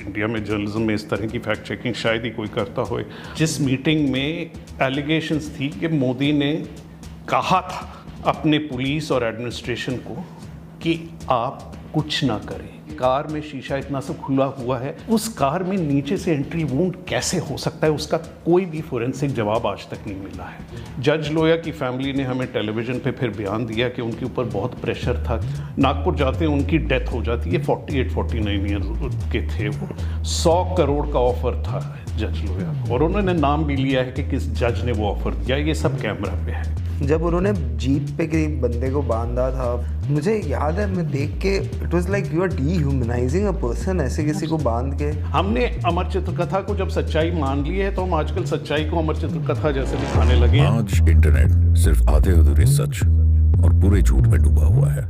India में journalism में इस तरह की फैक्ट चेकिंग शायद ही कोई करता हो। जिस मीटिंग में एलिगेशंस थी कि मोदी ने कहा था अपने पुलिस और एडमिनिस्ट्रेशन को कि आप कुछ ना करें, कार में शीशा इतना सा खुला हुआ है, उस कार में नीचे से एंट्री वुंड कैसे हो सकता है, उसका कोई भी फोरेंसिक जवाब आज तक नहीं मिला है। जज लोया की फैमिली ने हमें टेलीविजन पे फिर बयान दिया कि उनके ऊपर बहुत प्रेशर था, नागपुर जाते हैं उनकी डेथ हो जाती है, 48-49 ईयर के थे वो। 100 करोड़ का ऑफर था जज लोया को, और उन्होंने नाम भी लिया है कि किस जज ने वो ऑफर दिया, ये सब कैमरा पे है। जब उन्होंने जीप पे किसी बंदे को बांधा था, मुझे याद है, मैं देख के it was like you are dehumanising a person, ऐसे किसी को बांध के। हमने अमर चित्रकथा को जब सच्चाई मान ली है तो हम आजकल सच्चाई को अमर चित्रकथा जैसे दिखाने लगे हैं। आज इंटरनेट सिर्फ आधे अधूरे सच और पूरे झूठ में डूबा हुआ है।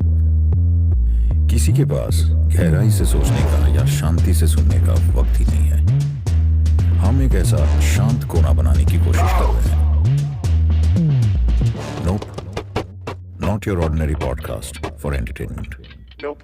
किसी के पास गहराई से सोचने का या शांति से सुनने का वक्त ही नहीं है। हम एक ऐसा शांत कोना बनाने की कोशिश कर रहे हैं। Nope. Not your ordinary podcast for entertainment. Nope.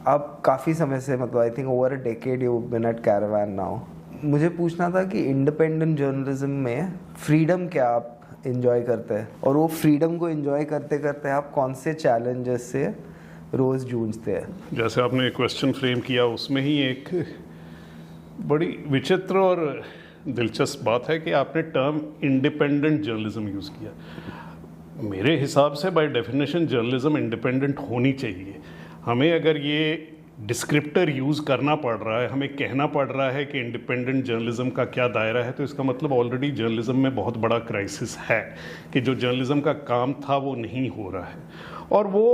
अब काफ़ी समय से, मतलब I think over a decade you been at Caravan now. मुझे पूछना था कि इंडिपेंडेंट जर्नलिज्म में फ्रीडम क्या आप इंजॉय करते हैं, और वो फ्रीडम को इंजॉय करते करते आप कौन से चैलेंजेस से रोज़ जूझते हैं? जैसे आपने एक क्वेश्चन फ्रेम किया, उसमें ही एक बड़ी विचित्र और दिलचस्प बात है कि आपने टर्म इंडिपेंडेंट जर्नलिज्म यूज़ किया। मेरे हिसाब से बाय डेफिनेशन जर्नलिज्म इंडिपेंडेंट होनी चाहिए। हमें अगर ये डिस्क्रिप्टर यूज़ करना पड़ रहा है, हमें कहना पड़ रहा है कि इंडिपेंडेंट जर्नलिज्म का क्या दायरा है, तो इसका मतलब ऑलरेडी जर्नलिज्म में बहुत बड़ा क्राइसिस है कि जो जर्नलिज्म का काम था वो नहीं हो रहा है। और वो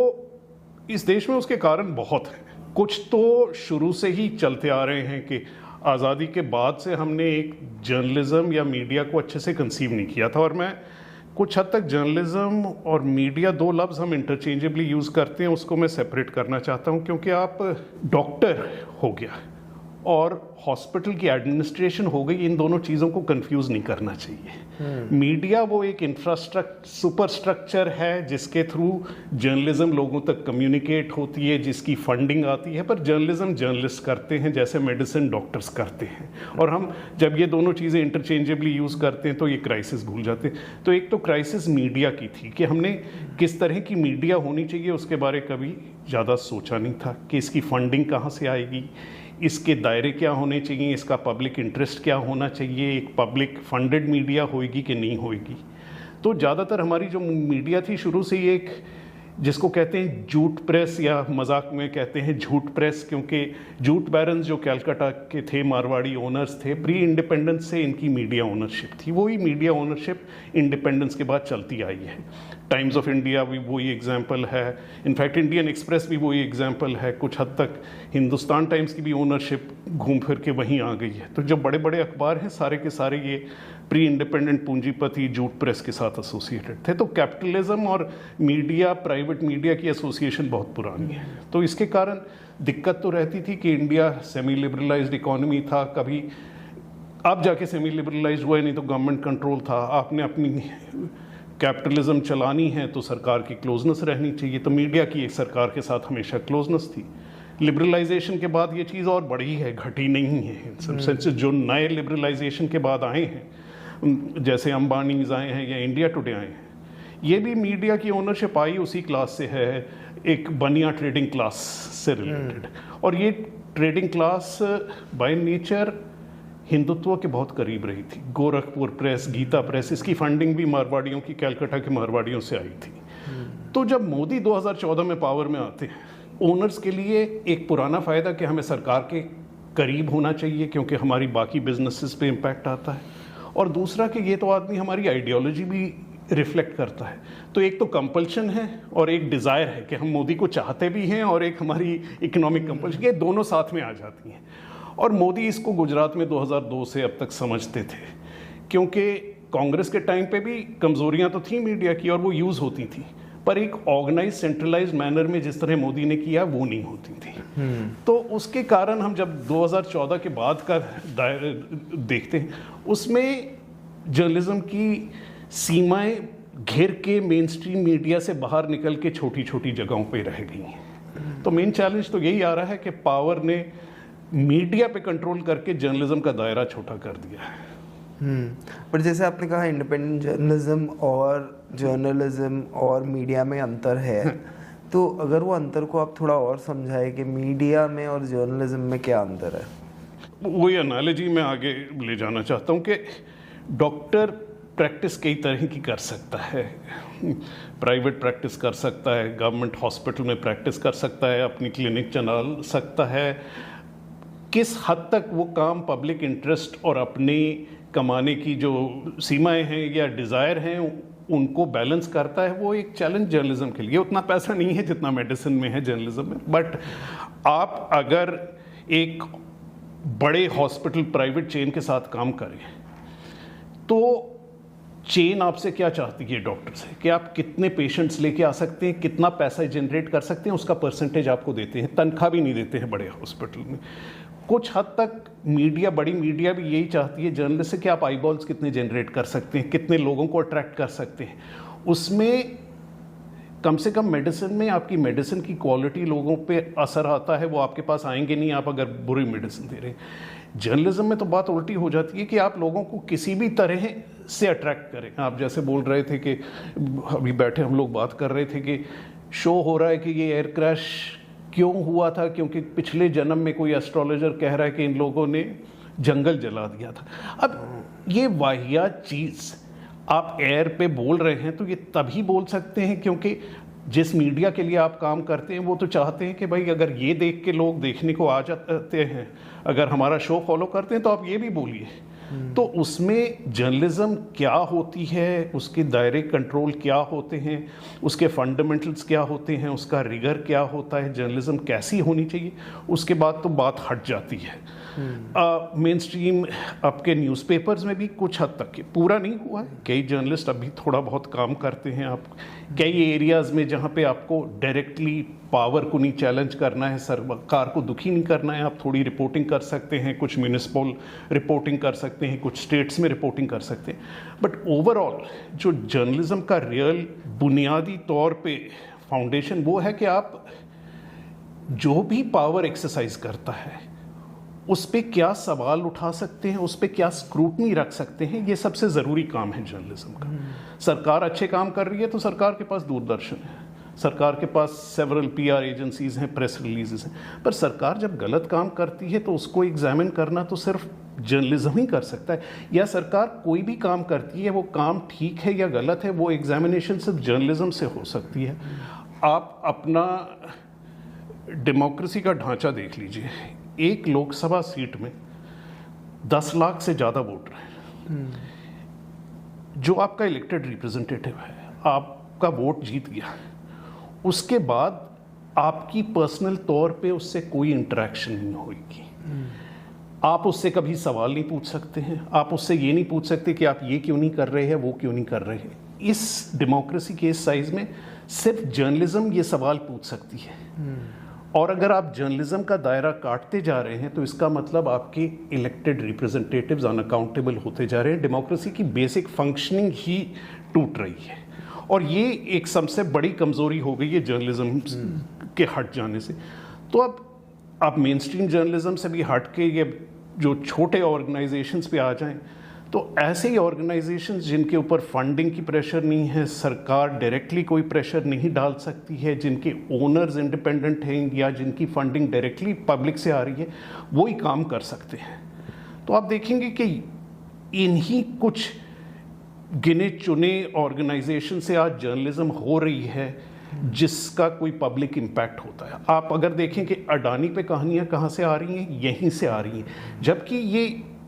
इस देश में उसके कारण बहुत हैं। कुछ तो शुरू से ही चलते आ रहे हैं कि आज़ादी के बाद से हमने एक जर्नलिज्म या मीडिया को अच्छे से कंसीव नहीं किया था। और मैं कुछ हद तक जर्नलिज्म और मीडिया, दो लफ्ज़ हम इंटरचेंजेबली यूज़ करते हैं, उसको मैं सेपरेट करना चाहता हूँ। क्योंकि आप डॉक्टर हो गया और हॉस्पिटल की एडमिनिस्ट्रेशन हो गई, इन दोनों चीज़ों को कंफ्यूज नहीं करना चाहिए। मीडिया वो एक सुपर स्ट्रक्चर है जिसके थ्रू जर्नलिज्म लोगों तक कम्युनिकेट होती है, जिसकी फंडिंग आती है, पर जर्नलिज्म जर्नलिस्ट करते हैं जैसे मेडिसिन डॉक्टर्स करते हैं। और हम जब ये दोनों चीज़ें इंटरचेंजेबली यूज़ करते हैं तो ये क्राइसिस भूल जाते हैं। तो एक तो क्राइसिस मीडिया की थी कि हमने किस तरह की मीडिया होनी चाहिए उसके बारे कभी ज़्यादा सोचा नहीं था कि इसकी फंडिंग कहाँ से आएगी, इसके दायरे क्या होने चाहिए, इसका पब्लिक इंटरेस्ट क्या होना चाहिए, एक पब्लिक फंडेड मीडिया होएगी कि नहीं होएगी। तो ज़्यादातर हमारी जो मीडिया थी शुरू से ही एक जिसको कहते हैं झूठ प्रेस, या मजाक में कहते हैं झूठ प्रेस, क्योंकि झूठ बैरन्स जो कलकत्ता के थे, मारवाड़ी ओनर्स थे, प्री इंडिपेंडेंस से इनकी मीडिया ओनरशिप थी। वही मीडिया ओनरशिप इंडिपेंडेंस के बाद चलती आई है। टाइम्स ऑफ इंडिया भी वही एग्जाम्पल है, इनफैक्ट इंडियन एक्सप्रेस भी वही एग्जाम्पल है। कुछ हद तक हिंदुस्तान टाइम्स की भी ओनरशिप घूम फिर के वहीं आ गई है। तो जो बड़े बड़े अखबार हैं सारे के सारे ये प्री इंडिपेंडेंट पूंजीपति झूठ प्रेस के साथ एसोसिएटेड थे। तो कैपिटलिज्म और मीडिया, प्राइवेट मीडिया की एसोसिएशन बहुत पुरानी है। तो इसके कारण दिक्कत तो रहती थी कि इंडिया सेमी लिबरलाइज्ड इकोनॉमी था, कभी अब जाके सेमी लिबरलाइज्ड हुआ, नहीं तो गवर्नमेंट कंट्रोल था। आपने अपनी कैपिटलिज्म चलानी है तो सरकार की क्लोजनेस रहनी चाहिए, तो मीडिया की एक सरकार के साथ हमेशा क्लोजनेस थी। लिबरलाइजेशन के बाद ये चीज़ और बढ़ी है, घटी नहीं है। इन सब सेंस जो नए लिबरलाइजेशन के बाद आए हैं, जैसे अंबानीज आए हैं या इंडिया टुडे आए हैं, ये भी मीडिया की ओनरशिप आई उसी क्लास से है, एक बनिया ट्रेडिंग क्लास से रिलेटेड। और ये trading class by nature Hindutva के बहुत करीब रही थी। गोरखपुर प्रेस, गीता प्रेस, इसकी फंडिंग भी मारवाड़ियों की, कलकत्ता के मारवाड़ियों से आई थी। तो जब मोदी 2014 में पावर में आते हैं, ओनर्स के लिए एक पुराना फ़ायदा कि हमें सरकार के करीब होना चाहिए क्योंकि हमारी बाकी बिजनेसेस पे इम्पैक्ट आता है, और दूसरा कि ये तो आदमी हमारी आइडियोलॉजी भी रिफ्लेक्ट करता है। तो एक तो कंपल्शन है और एक डिज़ायर है कि हम मोदी को चाहते भी हैं, और एक हमारी इकोनॉमिक कंपल्शन, ये दोनों साथ में आ जाती हैं। और मोदी इसको गुजरात में 2002 से अब तक समझते थे, क्योंकि कांग्रेस के टाइम पे भी कमज़ोरियां तो थी मीडिया की और वो यूज़ होती थी, पर एक ऑर्गेनाइज सेंट्रलाइज्ड मैनर में जिस तरह मोदी ने किया वो नहीं होती थी। तो उसके कारण हम जब 2014 के बाद का देखते हैं, उसमें जर्नलिज्म की सीमाएं घिर के मेन स्ट्रीम मीडिया से बाहर निकल के छोटी छोटी जगहों पे रह गई हैं। तो मेन चैलेंज तो यही आ रहा है कि पावर ने मीडिया पे कंट्रोल करके जर्नलिज्म का दायरा छोटा कर दिया है। पर जैसे आपने कहा इंडिपेंडेंट जर्नलिज्म और मीडिया में अंतर है, तो अगर वो अंतर को आप थोड़ा और समझाएं कि मीडिया में और जर्नलिज्म में क्या अंतर है? वही एनालॉजी मैं आगे ले जाना चाहता हूँ कि डॉक्टर प्रैक्टिस कई तरह की कर सकता है। प्राइवेट प्रैक्टिस कर सकता है, गवर्नमेंट हॉस्पिटल में प्रैक्टिस कर सकता है, अपनी क्लिनिक चला सकता है। किस हद तक वो काम पब्लिक इंटरेस्ट और अपनी कमाने की जो सीमाएं हैं या डिज़ायर हैं उनको बैलेंस करता है, वो एक चैलेंज जर्नलिज्म के लिए। उतना पैसा नहीं है जितना मेडिसिन में है जर्नलिज्म में, बट आप अगर एक बड़े हॉस्पिटल प्राइवेट चेन के साथ काम करें तो चेन आपसे क्या चाहती है डॉक्टर से कि आप कितने पेशेंट्स लेके आ सकते हैं, कितना पैसा जनरेट कर सकते हैं, उसका परसेंटेज आपको देते हैं। तनख्वाह भी नहीं देते हैं बड़े हॉस्पिटल में। कुछ हद तक मीडिया, बड़ी मीडिया भी यही चाहती है जर्नलिस्ट से कि आप आईबॉल्स कितने जनरेट कर सकते हैं, कितने लोगों को अट्रैक्ट कर सकते हैं। उसमें कम से कम मेडिसिन में आपकी मेडिसिन की क्वालिटी लोगों पे असर आता है, वो आपके पास आएंगे नहीं आप अगर बुरी मेडिसिन दे रहे हैं। जर्नलिज्म में तो बात उल्टी हो जाती है कि आप लोगों को किसी भी तरह से अट्रैक्ट करें। आप जैसे बोल रहे थे कि अभी बैठे हम लोग बात कर रहे थे कि शो हो रहा है कि ये एयर क्रैश क्यों हुआ था, क्योंकि पिछले जन्म में कोई एस्ट्रोलॉजर कह रहा है कि इन लोगों ने जंगल जला दिया था। अब ये वाहियात चीज़ आप एयर पे बोल रहे हैं तो ये तभी बोल सकते हैं क्योंकि जिस मीडिया के लिए आप काम करते हैं वो तो चाहते हैं कि भाई अगर ये देख के लोग देखने को आ जाते हैं, अगर हमारा शो फॉलो करते हैं तो आप ये भी बोलिए। तो उसमें जर्नलिज्म क्या होती है, उसके दायरे कंट्रोल क्या होते हैं, उसके फंडामेंटल्स क्या होते हैं, उसका रिगर क्या होता है, जर्नलिज्म कैसी होनी चाहिए, उसके बाद तो बात हट जाती है। मेन स्ट्रीम आपके न्यूज़पेपर्स में भी कुछ हद तक पूरा नहीं हुआ है। कई जर्नलिस्ट अभी थोड़ा बहुत काम करते हैं। आप कई एरियाज़ में जहाँ पे आपको डायरेक्टली पावर को नहीं चैलेंज करना है, सरकार को दुखी नहीं करना है, आप थोड़ी रिपोर्टिंग कर सकते हैं, कुछ म्यूनिसिपल रिपोर्टिंग कर सकते हैं, कुछ स्टेट्स में रिपोर्टिंग कर सकते हैं। बट ओवरऑल जो जर्नलिज्म का रियल बुनियादी तौर पे फाउंडेशन वो है कि आप जो भी पावर एक्सरसाइज करता है उस पर क्या सवाल उठा सकते हैं, उस पर क्या स्क्रूटनी रख सकते हैं, ये सबसे ज़रूरी काम है जर्नलिज्म का। सरकार अच्छे काम कर रही है तो सरकार के पास दूरदर्शन है, सरकार के पास सेवरल पीआर एजेंसीज हैं, प्रेस रिलीजेस हैं। पर सरकार जब गलत काम करती है तो उसको एग्जामिन करना तो सिर्फ जर्नलिज्म ही कर सकता है। या सरकार कोई भी काम करती है वो काम ठीक है या गलत है, वो एग्जामिनेशन सिर्फ जर्नलिज्म से हो सकती है। आप अपना डेमोक्रेसी का ढांचा देख लीजिए। एक लोकसभा सीट में 10 लाख से ज़्यादा वोटर हैं। जो आपका इलेक्टेड रिप्रेजेंटेटिव है, आपका वोट जीत गया, उसके बाद आपकी पर्सनल तौर पे उससे कोई इंटरेक्शन नहीं होगी। आप उससे कभी सवाल नहीं पूछ सकते हैं, आप उससे ये नहीं पूछ सकते कि आप ये क्यों नहीं कर रहे हैं, वो क्यों नहीं कर रहे हैं। इस डेमोक्रेसी के इस साइज में सिर्फ जर्नलिज्म ये सवाल पूछ सकती है। और अगर आप जर्नलिज्म का दायरा काटते जा रहे हैं तो इसका मतलब आपके इलेक्टेड रिप्रेजेंटेटिव्स अनअकाउंटेबल होते जा रहे हैं। डेमोक्रेसी की बेसिक फंक्शनिंग ही टूट रही है और ये एक सबसे बड़ी कमजोरी हो गई है जर्नलिज्म के हट जाने से। तो अब आप मेन स्ट्रीम जर्नलिज्म से भी हट के ये जो छोटे ऑर्गेनाइजेशंस पे आ जाएं, तो ऐसे ही ऑर्गेनाइजेशंस जिनके ऊपर फंडिंग की प्रेशर नहीं है, सरकार डायरेक्टली कोई प्रेशर नहीं डाल सकती है, जिनके ओनर्स इंडिपेंडेंट हैं या जिनकी फंडिंग डायरेक्टली पब्लिक से आ रही है, वो ही काम कर सकते हैं। तो आप देखेंगे कि इन्हीं कुछ गिने चुने ऑर्गेनाइजेशन से आज जर्नलिज्म हो रही है जिसका कोई पब्लिक इम्पैक्ट होता है। आप अगर देखें कि अडानी पे कहानियाँ कहाँ से आ रही हैं, यहीं से आ रही हैं, जबकि ये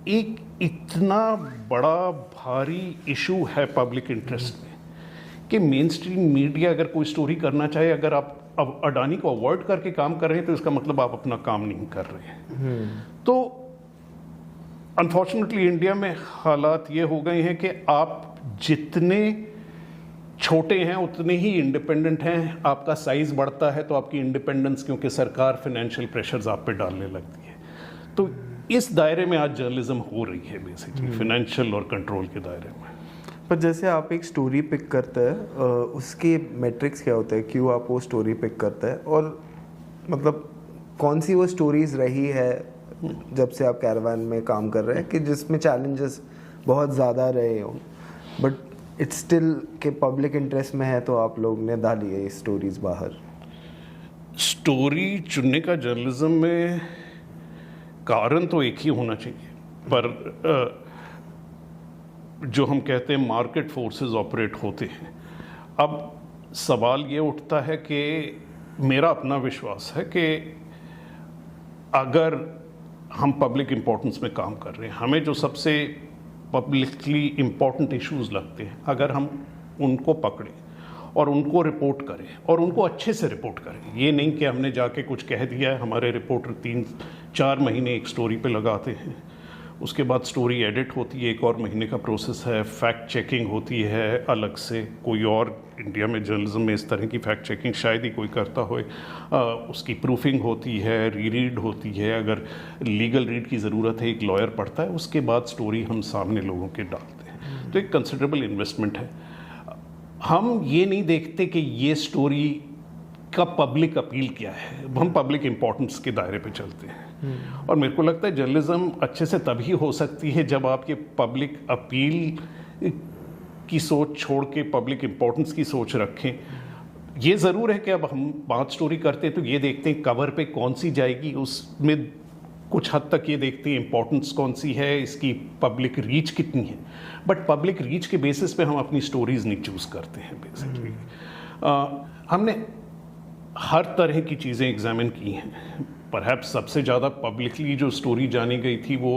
एक इतना बड़ा भारी इशू है पब्लिक इंटरेस्ट में कि मेन स्ट्रीम मीडिया अगर कोई स्टोरी करना चाहे, अगर आप अब अडानी को अवॉइड करके काम कर रहे हैं तो इसका मतलब आप अपना काम नहीं कर रहे हैं। तो अनफॉर्चुनेटली इंडिया में हालात ये हो गए हैं कि आप जितने छोटे हैं उतने ही इंडिपेंडेंट हैं। आपका साइज बढ़ता है तो आपकी इंडिपेंडेंस, क्योंकि सरकार फाइनेंशियल प्रेशर्स आप पे डालने लगती है। तो इस दायरे में आज जर्नलिज्म हो रही है बेसिकली, फाइनेंशियल और कंट्रोल के दायरे में। पर जैसे आप एक स्टोरी पिक करते हैं, उसके मैट्रिक्स क्या होते हैं, क्यों आप वो स्टोरी पिक करते हैं, और मतलब कौन सी वो स्टोरीज रही है जब से आप कैरावान में काम कर रहे हैं कि जिसमें चैलेंजेस बहुत ज़्यादा रहे हो बट इट्स स्टिल के पब्लिक इंटरेस्ट में है तो आप लोग ने डाली है स्टोरीज बाहर? स्टोरी चुनने का जर्नलिज्म में कारण तो एक ही होना चाहिए, पर जो हम कहते हैं मार्केट फोर्सेस ऑपरेट होते हैं। अब सवाल ये उठता है कि मेरा अपना विश्वास है कि अगर हम पब्लिक इम्पोर्टेंस में काम कर रहे हैं, हमें जो सबसे पब्लिकली इम्पोर्टेंट इश्यूज लगते हैं, अगर हम उनको पकड़ें और उनको रिपोर्ट करें और उनको अच्छे से रिपोर्ट करें, ये नहीं कि हमने जाके कुछ कह दिया है, हमारे रिपोर्टर 3-4 महीने एक स्टोरी पे लगाते हैं, उसके बाद स्टोरी एडिट होती है, 1 और महीने का प्रोसेस है, फैक्ट चेकिंग होती है अलग से, कोई और इंडिया में जर्नलिज्म में इस तरह की फैक्ट चेकिंग शायद ही कोई करता हो, उसकी प्रूफिंग होती है, रीड होती है, अगर लीगल रीड की ज़रूरत है एक लॉयर पढ़ता है, उसके बाद स्टोरी हम सामने लोगों के डालते हैं। तो एक कंसिडरेबल इन्वेस्टमेंट है। हम ये नहीं देखते कि ये स्टोरी का पब्लिक अपील क्या है, हम पब्लिक इम्पोर्टेंस के दायरे पे चलते हैं। और मेरे को लगता है जर्नलिज्म अच्छे से तभी हो सकती है जब आप ये पब्लिक अपील की सोच छोड़ के पब्लिक इम्पोर्टेंस की सोच रखें। ये ज़रूर है कि अब हम 5 स्टोरी करते हैं तो ये देखते हैं कवर पे कौन सी जाएगी, उसमें कुछ हद तक ये देखते हैं इम्पोर्टेंस कौन सी है, इसकी पब्लिक रीच कितनी है, बट पब्लिक रीच के बेसिस पे हम अपनी स्टोरीज नहीं चूज़ करते हैं बेसिकली। हमने हर तरह की चीज़ें एग्जामिन की हैं। परहैप्स सबसे ज़्यादा पब्लिकली जो स्टोरी जानी गई थी वो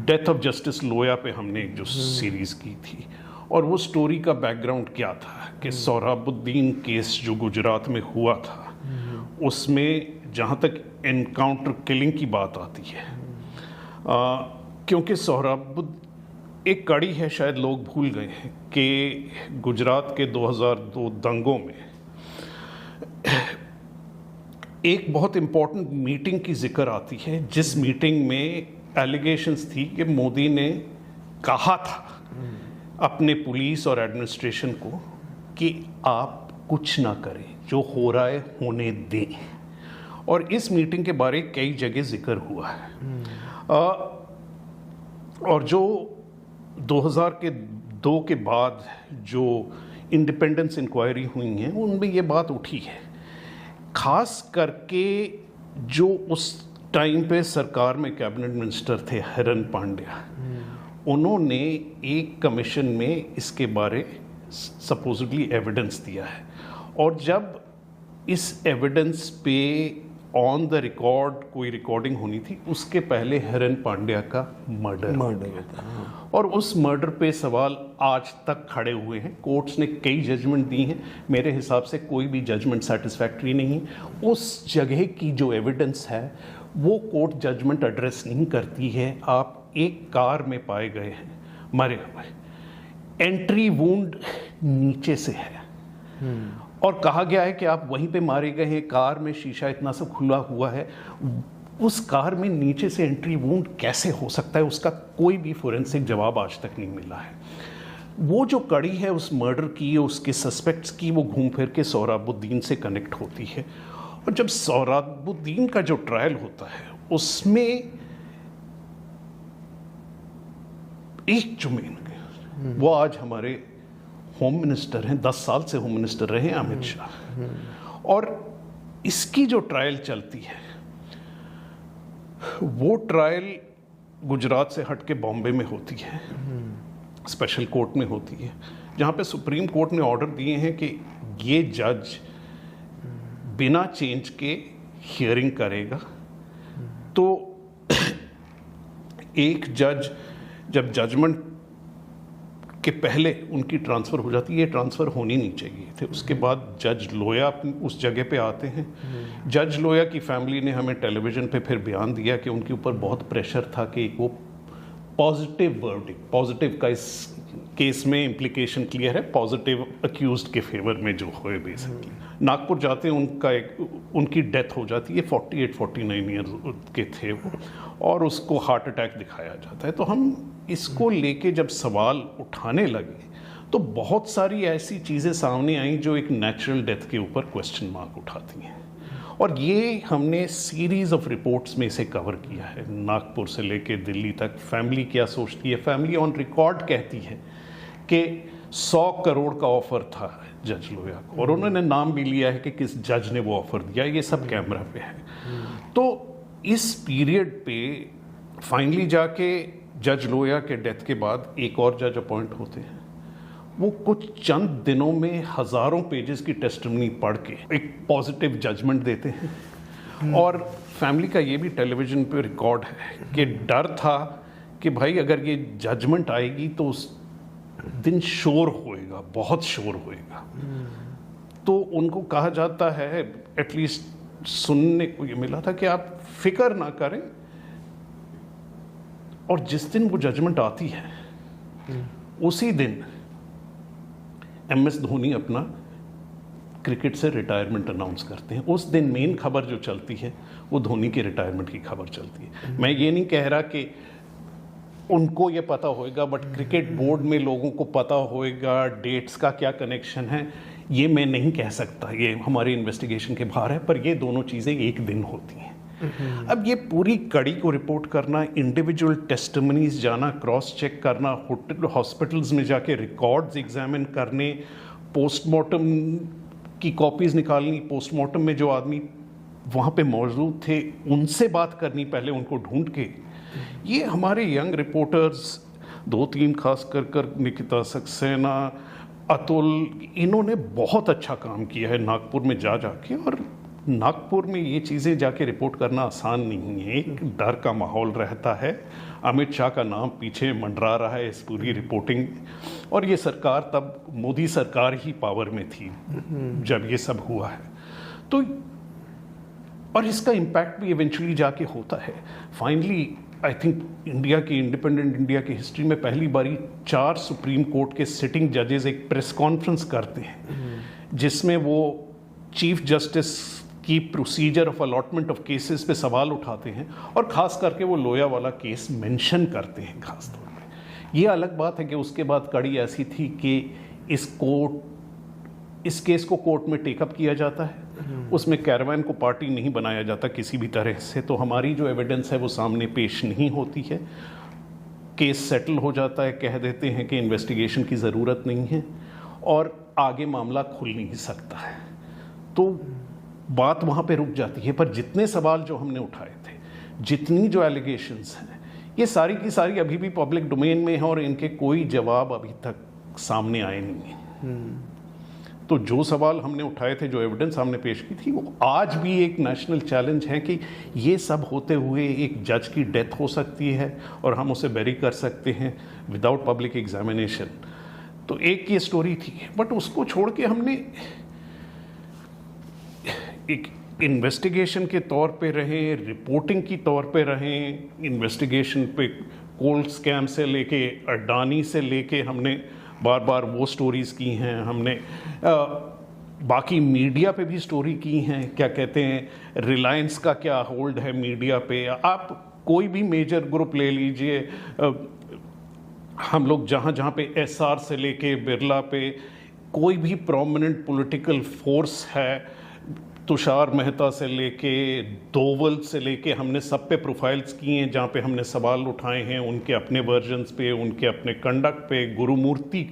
डेथ ऑफ जस्टिस लोया पे हमने एक जो सीरीज़ की थी, और वो स्टोरी का बैकग्राउंड क्या था कि सोहराबुद्दीन केस जो गुजरात में हुआ था उसमें जहाँ तक एनकाउंटर किलिंग की बात आती है, क्योंकि एक कड़ी है, शायद लोग भूल गए हैं कि गुजरात के 2002 दंगों में एक बहुत इम्पोर्टेंट मीटिंग की जिक्र आती है, जिस मीटिंग में एलिगेशंस थी कि मोदी ने कहा था अपने पुलिस और एडमिनिस्ट्रेशन को कि आप कुछ ना करें, जो हो रहा है होने दें, और इस मीटिंग के बारे कई जगह जिक्र हुआ है। और जो 2002 के बाद जो इंडिपेंडेंस इंक्वायरी हुई हैं उनमें ये बात उठी है, खास करके जो उस टाइम पे सरकार में कैबिनेट मिनिस्टर थे हिरन पांड्या, उन्होंने एक कमीशन में इसके बारे सपोजिटली एविडेंस दिया है, और जब इस एविडेंस पे ऑन द रिकॉर्ड कोई रिकॉर्डिंग होनी थी, उसके पहले हिरन पांड्या का मर्डर हुआ, और उस मर्डर पे सवाल आज तक खड़े हुए हैं। कोर्ट्स ने कई जजमेंट दी हैं, मेरे हिसाब से कोई भी जजमेंट सेटिस्फैक्ट्री नहीं है। उस जगह की जो एविडेंस है वो कोर्ट जजमेंट एड्रेस नहीं करती है। आप एक कार में पाए गए हैं मरे हुए, एंट्री वुंड नीचे से है, और कहा गया है कि आप वहीं पे मारे गए हैं, कार में शीशा इतना सब खुला हुआ है, उस कार में नीचे से एंट्री वुंड कैसे हो सकता है, उसका कोई भी फोरेंसिक जवाब आज तक नहीं मिला है। वो जो कड़ी है उस मर्डर की, उसके सस्पेक्ट्स की, वो घूम फिर के सोहराबुद्दीन से कनेक्ट होती है। और जब सोहराबुद्दीन का जो ट्रायल होता है उसमें एक जुमेन वो आज हमारे होम मिनिस्टर हैं, 10 साल से होम मिनिस्टर रहे अमित शाह, और इसकी जो ट्रायल चलती है वो ट्रायल गुजरात से हट के बॉम्बे में होती है, स्पेशल कोर्ट में होती है, जहाँ पे सुप्रीम कोर्ट ने ऑर्डर दिए हैं कि ये जज बिना चेंज के हियरिंग करेगा। तो एक जज जब जजमेंट के पहले उनकी ट्रांसफ़र हो जाती है, ये ट्रांसफ़र होनी नहीं चाहिए थे। उसके बाद जज लोया उस जगह पे आते हैं। जज लोया की फैमिली ने हमें टेलीविज़न पे फिर बयान दिया कि उनके ऊपर बहुत प्रेशर था कि वो पॉजिटिव वर्डिक्ट, पॉजिटिव का इस केस में इम्प्लीकेशन क्लियर है, पॉजिटिव अक्यूज्ड के फेवर में जो हुए बेसिकली। नागपुर जाते हैं उनकी डेथ हो जाती है, 48-49 ईयर के थे वो, और उसको हार्ट अटैक दिखाया जाता है। तो हम इसको लेके जब सवाल उठाने लगे तो बहुत सारी ऐसी चीज़ें सामने आई जो एक नेचुरल डेथ के ऊपर क्वेश्चन मार्क उठाती हैं, और ये हमने सीरीज ऑफ रिपोर्ट्स में से कवर किया है, नागपुर से लेके दिल्ली तक। फैमिली क्या सोचती है, फैमिली ऑन रिकॉर्ड कहती है कि 100 करोड़ का ऑफर था जज लोया को, और उन्होंने नाम भी लिया है कि किस जज ने वो ऑफर दिया, ये सब कैमरा पे है। तो इस पीरियड पे फाइनली जाके जज लोया के डेथ के बाद एक और जज अपॉइंट होते हैं। वो कुछ चंद दिनों में हजारों पेजेस की टेस्टिमनी पढ़ के एक पॉजिटिव जजमेंट देते हैं। और फैमिली का ये भी टेलीविजन पे रिकॉर्ड है कि डर था कि भाई अगर ये जजमेंट आएगी तो उस दिन शोर होएगा, बहुत शोर होएगा। तो उनको कहा जाता है, एटलीस्ट सुनने को ये मिला था कि आप फिक्र ना करें, और जिस दिन वो जजमेंट आती है उसी दिन MS धोनी अपना क्रिकेट से रिटायरमेंट अनाउंस करते हैं। उस दिन मेन खबर जो चलती है वो धोनी के रिटायरमेंट की खबर चलती है। मैं ये नहीं कह रहा कि उनको ये पता होएगा, बट क्रिकेट बोर्ड में लोगों को पता होएगा डेट्स का क्या कनेक्शन है, ये मैं नहीं कह सकता, ये हमारे इन्वेस्टिगेशन के बाहर है। पर ये दोनों चीज़ें एक दिन होती हैं। अब ये पूरी कड़ी को रिपोर्ट करना, इंडिविजुअल टेस्टिमनीज जाना, क्रॉस चेक करना, हॉस्पिटल्स में जाके रिकॉर्ड्स एग्जामिन करने, पोस्टमार्टम की कॉपीज़ निकालनी, पोस्टमार्टम में जो आदमी वहाँ पे मौजूद थे उनसे बात करनी पहले, उनको ढूंढ के। ये हमारे यंग रिपोर्टर्स 2-3 खास कर निकिता सक्सेना, अतुल, इन्होंने बहुत अच्छा काम किया है नागपुर में जाके। और नागपुर में ये चीज़ें जाके रिपोर्ट करना आसान नहीं है, एक डर का माहौल रहता है। अमित शाह का नाम पीछे मंडरा रहा है इस पूरी रिपोर्टिंग, और ये सरकार तब मोदी सरकार ही पावर में थी जब ये सब हुआ है। तो और इसका इम्पैक्ट भी इवेंचुअली जाके होता है। फाइनली आई थिंक इंडिया की, इंडिपेंडेंट इंडिया की हिस्ट्री में पहली बारी 4 सुप्रीम कोर्ट के सिटिंग जजेस एक प्रेस कॉन्फ्रेंस करते हैं जिसमें वो चीफ जस्टिस की procedure of allotment of cases पे सवाल उठाते हैं, और ख़ास करके वो लोया वाला केस मेंशन करते हैं खास तौर पे। ये अलग बात है कि उसके बाद कड़ी ऐसी थी कि इस केस को कोर्ट में टेकअप किया जाता है, उसमें कैरवान को पार्टी नहीं बनाया जाता किसी भी तरह से, तो हमारी जो एविडेंस है वो सामने पेश नहीं होती है। केस सेटल हो जाता है, कह देते हैं कि इन्वेस्टिगेशन की ज़रूरत नहीं है और आगे मामला खुल नहीं सकता है, तो बात वहाँ पे रुक जाती है। पर जितने सवाल जो हमने उठाए थे, जितनी जो एलिगेशंस हैं, ये सारी की सारी अभी भी पब्लिक डोमेन में है और इनके कोई जवाब अभी तक सामने आए नहीं हैं। तो जो सवाल हमने उठाए थे, जो एविडेंस हमने पेश की थी, वो आज भी एक नेशनल चैलेंज है कि ये सब होते हुए एक जज की डेथ हो सकती है और हम उसे बेरी कर सकते हैं विदाउट पब्लिक एग्जामिनेशन। तो एक ये स्टोरी थी, बट उसको छोड़ के हमने एक इन्वेस्टिगेशन के तौर पे रहे, रिपोर्टिंग की तौर पे रहें, इन्वेस्टिगेशन पे कोल स्कैम से लेके अडानी से लेके हमने बार बार वो स्टोरीज़ की हैं। हमने बाकी मीडिया पे भी स्टोरी की हैं, क्या कहते हैं, रिलायंस का क्या होल्ड है मीडिया पे। आप कोई भी मेजर ग्रुप ले लीजिए, हम लोग जहाँ जहाँ पे SR से लेके बिरला पे कोई भी प्रोमिनेंट पॉलिटिकल फोर्स है, तुषार मेहता से लेके दोवल से लेके, हमने सब पे प्रोफाइल्स किए हैं जहाँ पे हमने सवाल उठाए हैं, उनके अपने वर्जन्स पे, उनके अपने कंडक्ट पे। गुरुमूर्ति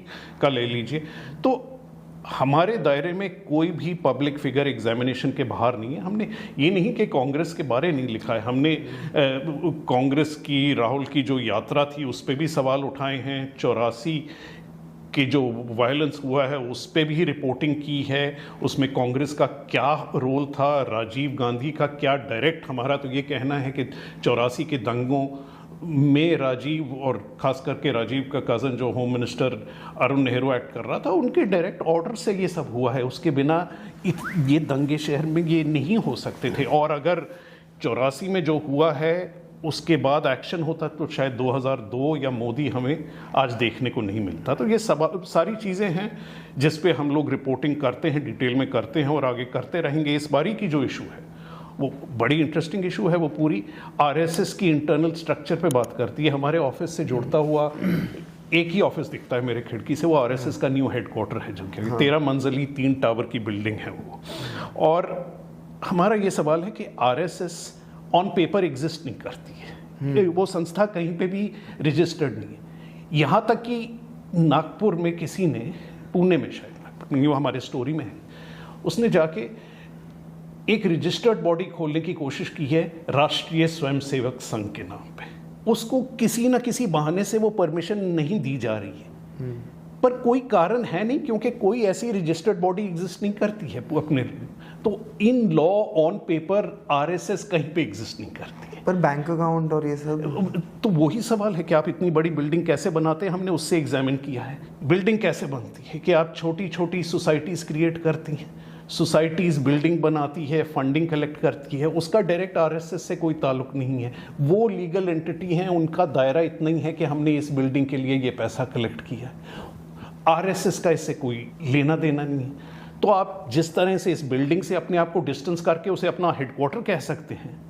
का ले लीजिए, तो हमारे दायरे में कोई भी पब्लिक फिगर एग्जामिनेशन के बाहर नहीं है। हमने ये नहीं कि कांग्रेस के बारे नहीं लिखा है, हमने कांग्रेस की, राहुल की जो यात्रा थी उस पर भी सवाल उठाए हैं, 84 कि जो वायलेंस हुआ है उस पे भी रिपोर्टिंग की है, उसमें कांग्रेस का क्या रोल था, राजीव गांधी का क्या डायरेक्ट। हमारा तो ये कहना है कि 84 के दंगों में राजीव, और ख़ास करके राजीव का कज़न जो home minister Arun Nehru act कर रहा था, उनके डायरेक्ट ऑर्डर से ये सब हुआ है। उसके बिना ये दंगे शहर में ये नहीं हो सकते थे। और अगर 84 में जो हुआ है उसके बाद एक्शन होता तो शायद 2002 या मोदी हमें आज देखने को नहीं मिलता। तो ये सब सारी चीज़ें हैं जिस पे हम लोग रिपोर्टिंग करते हैं, डिटेल में करते हैं और आगे करते रहेंगे। इस बारी की जो इशू है वो बड़ी इंटरेस्टिंग इशू है। वो पूरी RSS की इंटरनल स्ट्रक्चर पे बात करती है। हमारे ऑफिस से जुड़ता हुआ एक ही ऑफिस दिखता है मेरे खिड़की से, वो RSS का न्यू हेडक्वार्टर है, जो कि 13 मंजिली 3 टावर की बिल्डिंग है वो। और हमारा ये सवाल है कि आरएसएस ऑन पेपर एग्जिस्ट नहीं करती है, वो संस्था कहीं पे भी रजिस्टर्ड नहीं है। यहाँ तक कि नागपुर में किसी ने, पुणे में शायद, वो हमारे स्टोरी में है, उसने जाके एक रजिस्टर्ड बॉडी खोलने की कोशिश की है राष्ट्रीय स्वयंसेवक संघ के नाम पे। उसको किसी न किसी बहाने से वो परमिशन नहीं दी जा रही है, पर कोई कारण है नहीं, क्योंकि कोई ऐसी रजिस्टर्ड बॉडी एग्जिस्ट नहीं करती है अपने लिए। तो in law on paper RSS कहीं पे एग्जिस्ट नहीं करती है। पर बैंक अकाउंट और ये सब, तो वही सवाल है कि आप इतनी बड़ी बिल्डिंग कैसे बनाते हैं। हमने उससे एग्जामिन किया है बिल्डिंग कैसे बनती है, कि आप छोटी छोटी सोसाइटीज क्रिएट करती हैं, सोसाइटीज बिल्डिंग बनाती है, फंडिंग कलेक्ट करती है, उसका डायरेक्ट आरएसएस से कोई ताल्लुक नहीं है। वो लीगल एंटिटी हैं, उनका दायरा इतना ही है कि हमने इस बिल्डिंग के लिए ये पैसा कलेक्ट किया। आरएसएस का इससे कोई लेना देना नहीं है। तो आप जिस तरह से इस बिल्डिंग से अपने आप को डिस्टेंस करके उसे अपना हेडक्वार्टर कह सकते हैं,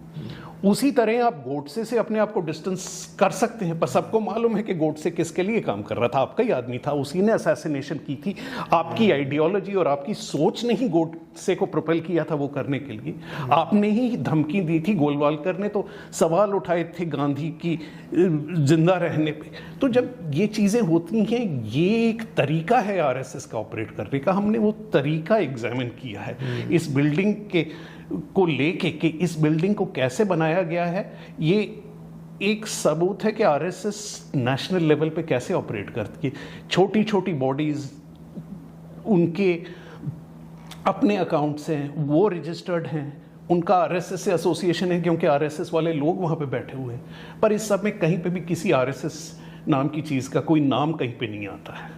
उसी तरह आप गोडसे से अपने आप को डिस्टेंस कर सकते हैं। पर सबको मालूम है कि गोडसे किसके लिए काम कर रहा था, आपका ही आदमी था, उसी ने असैसिनेशन की थी। आपकी आइडियोलॉजी और आपकी सोच ने ही गोडसे को प्रोपेल किया था वो करने के लिए। आपने ही धमकी दी थी, गोलवालकर ने तो सवाल उठाए थे गांधी की जिंदा रहने पे। तो जब ये चीज़ें होती हैं, ये एक तरीका है आरएसएस का ऑपरेट करने का। हमने वो तरीका एग्जामिन किया है इस बिल्डिंग के को लेके कि इस बिल्डिंग को कैसे बनाया गया है। ये एक सबूत है कि आरएसएस नेशनल लेवल पे कैसे ऑपरेट करती है। छोटी छोटी बॉडीज, उनके अपने अकाउंट्स हैं, वो रजिस्टर्ड हैं, उनका आरएसएस से एसोसिएशन है क्योंकि आरएसएस वाले लोग वहाँ पे बैठे हुए हैं। पर इस सब में कहीं पे भी किसी आरएसएस नाम की चीज़ का कोई नाम कहीं पे नहीं आता है।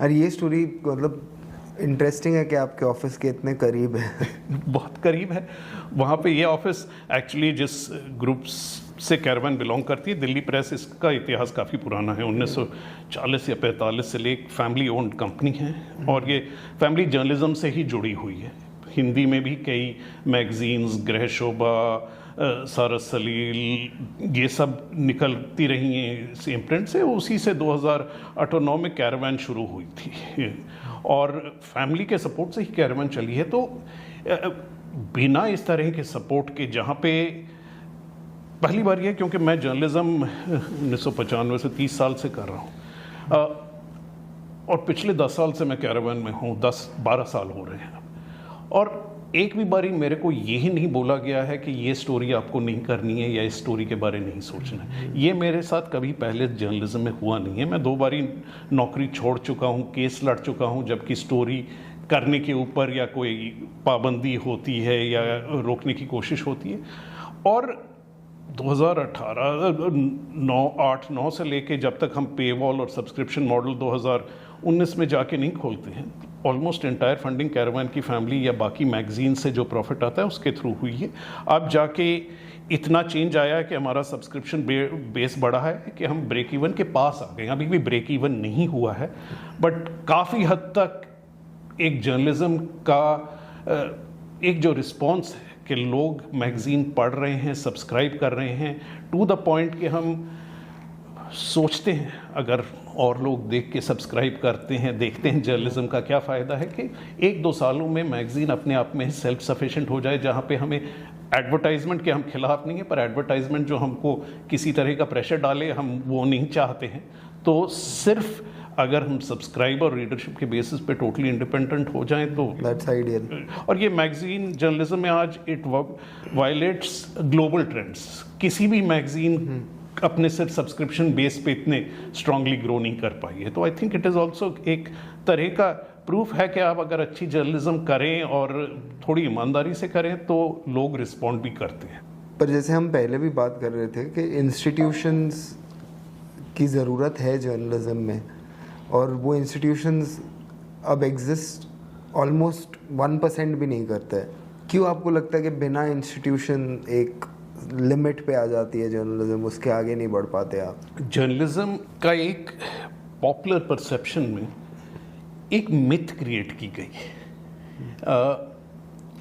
और ये स्टोरी मतलब इंटरेस्टिंग है कि आपके ऑफिस के इतने करीब है। बहुत करीब है। वहाँ पे ये ऑफिस एक्चुअली जिस ग्रुप से कैरवान बिलोंग करती है, दिल्ली प्रेस, इसका इतिहास काफ़ी पुराना है। 1940 या 45 से ले एक फैमिली ओन्ड कंपनी है और ये फैमिली जर्नलिज्म से ही जुड़ी हुई है। हिंदी में भी कई मैगजीन्स, गृह शोभा, सारस सलील, ये सब निकलती रही हैं इस इम्प्रिंट से। उसी से 2008-9 में कैरवान शुरू हुई थी और फैमिली के सपोर्ट से ही कैरवान चली है। तो बिना इस तरह के सपोर्ट के, जहाँ पे पहली बार ये, क्योंकि मैं जर्नलिज्म 1995 से 30 साल से कर रहा हूँ और पिछले 10 साल से मैं कैरवान में हूँ, 10-12 साल हो रहे हैं। और एक भी बारी मेरे को यही नहीं बोला गया है कि ये स्टोरी आपको नहीं करनी है या इस स्टोरी के बारे नहीं सोचना है। ये मेरे साथ कभी पहले जर्नलिज्म में हुआ नहीं है। मैं 2 बारी नौकरी छोड़ चुका हूँ, केस लड़ चुका हूँ, जबकि स्टोरी करने के ऊपर या कोई पाबंदी होती है या रोकने की कोशिश होती है। और 2008-9 से लेके जब तक हम पे वॉल और सब्सक्रिप्शन मॉडल 2019 में जाके नहीं खोलते हैं, ऑलमोस्ट एंटायर फंडिंग कैरवान की फैमिली या बाकी मैगजीन से जो प्रॉफिट आता है उसके थ्रू हुई है। अब जाके इतना चेंज आया है कि हमारा सब्सक्रिप्शन बेस बढ़ा है कि हम ब्रेक इवन के पास आ गए। अभी भी ब्रेक इवन नहीं हुआ है, बट काफ़ी हद तक एक जर्नलिज्म का एक जो रिस्पॉन्स है कि लोग मैगजीन पढ़ रहे हैं, सब्सक्राइब कर रहे हैं, टू द पॉइंट कि हम सोचते हैं अगर और लोग देख के सब्सक्राइब करते हैं, देखते हैं जर्नलिज्म का क्या फ़ायदा है कि 1-2 सालों में मैगज़ीन अपने आप में सेल्फ सफिशिएंट हो जाए, जहाँ पे हमें एडवर्टाइजमेंट के हम खिलाफ नहीं है, पर एडवर्टाइजमेंट जो हमको किसी तरह का प्रेशर डाले हम वो नहीं चाहते हैं। तो सिर्फ अगर हम सब्सक्राइब और रीडरशिप के बेसिस पे टोटली इंडिपेंडेंट हो जाएं तो दैट्स आइडियल। और ये मैगजीन जर्नलिज्म में आज इट वायलेट्स ग्लोबल ट्रेंड्स। किसी भी मैगजीन अपने सिर्फ सब्सक्रिप्शन बेस पे इतने स्ट्रांगली ग्रो नहीं कर पाई है। तो I think it is also एक तरह का प्रूफ है कि आप अगर अच्छी जर्नलिज्म करें और थोड़ी ईमानदारी से करें तो लोग रिस्पॉन्ड भी करते हैं। पर जैसे हम पहले भी बात कर रहे थे कि इंस्टीट्यूशंस की ज़रूरत है जर्नलिज्म में, और वो इंस्टीट्यूशंस अब एग्जिस्ट ऑलमोस्ट 1% भी नहीं करते हैं। क्यों आपको लगता है कि बिना इंस्टीट्यूशन एक लिमिट पे आ जाती है जर्नलिज्म, उसके आगे नहीं बढ़ पाते आप? जर्नलिज्म का एक पॉपुलर परसेप्शन में एक मिथ क्रिएट की गई है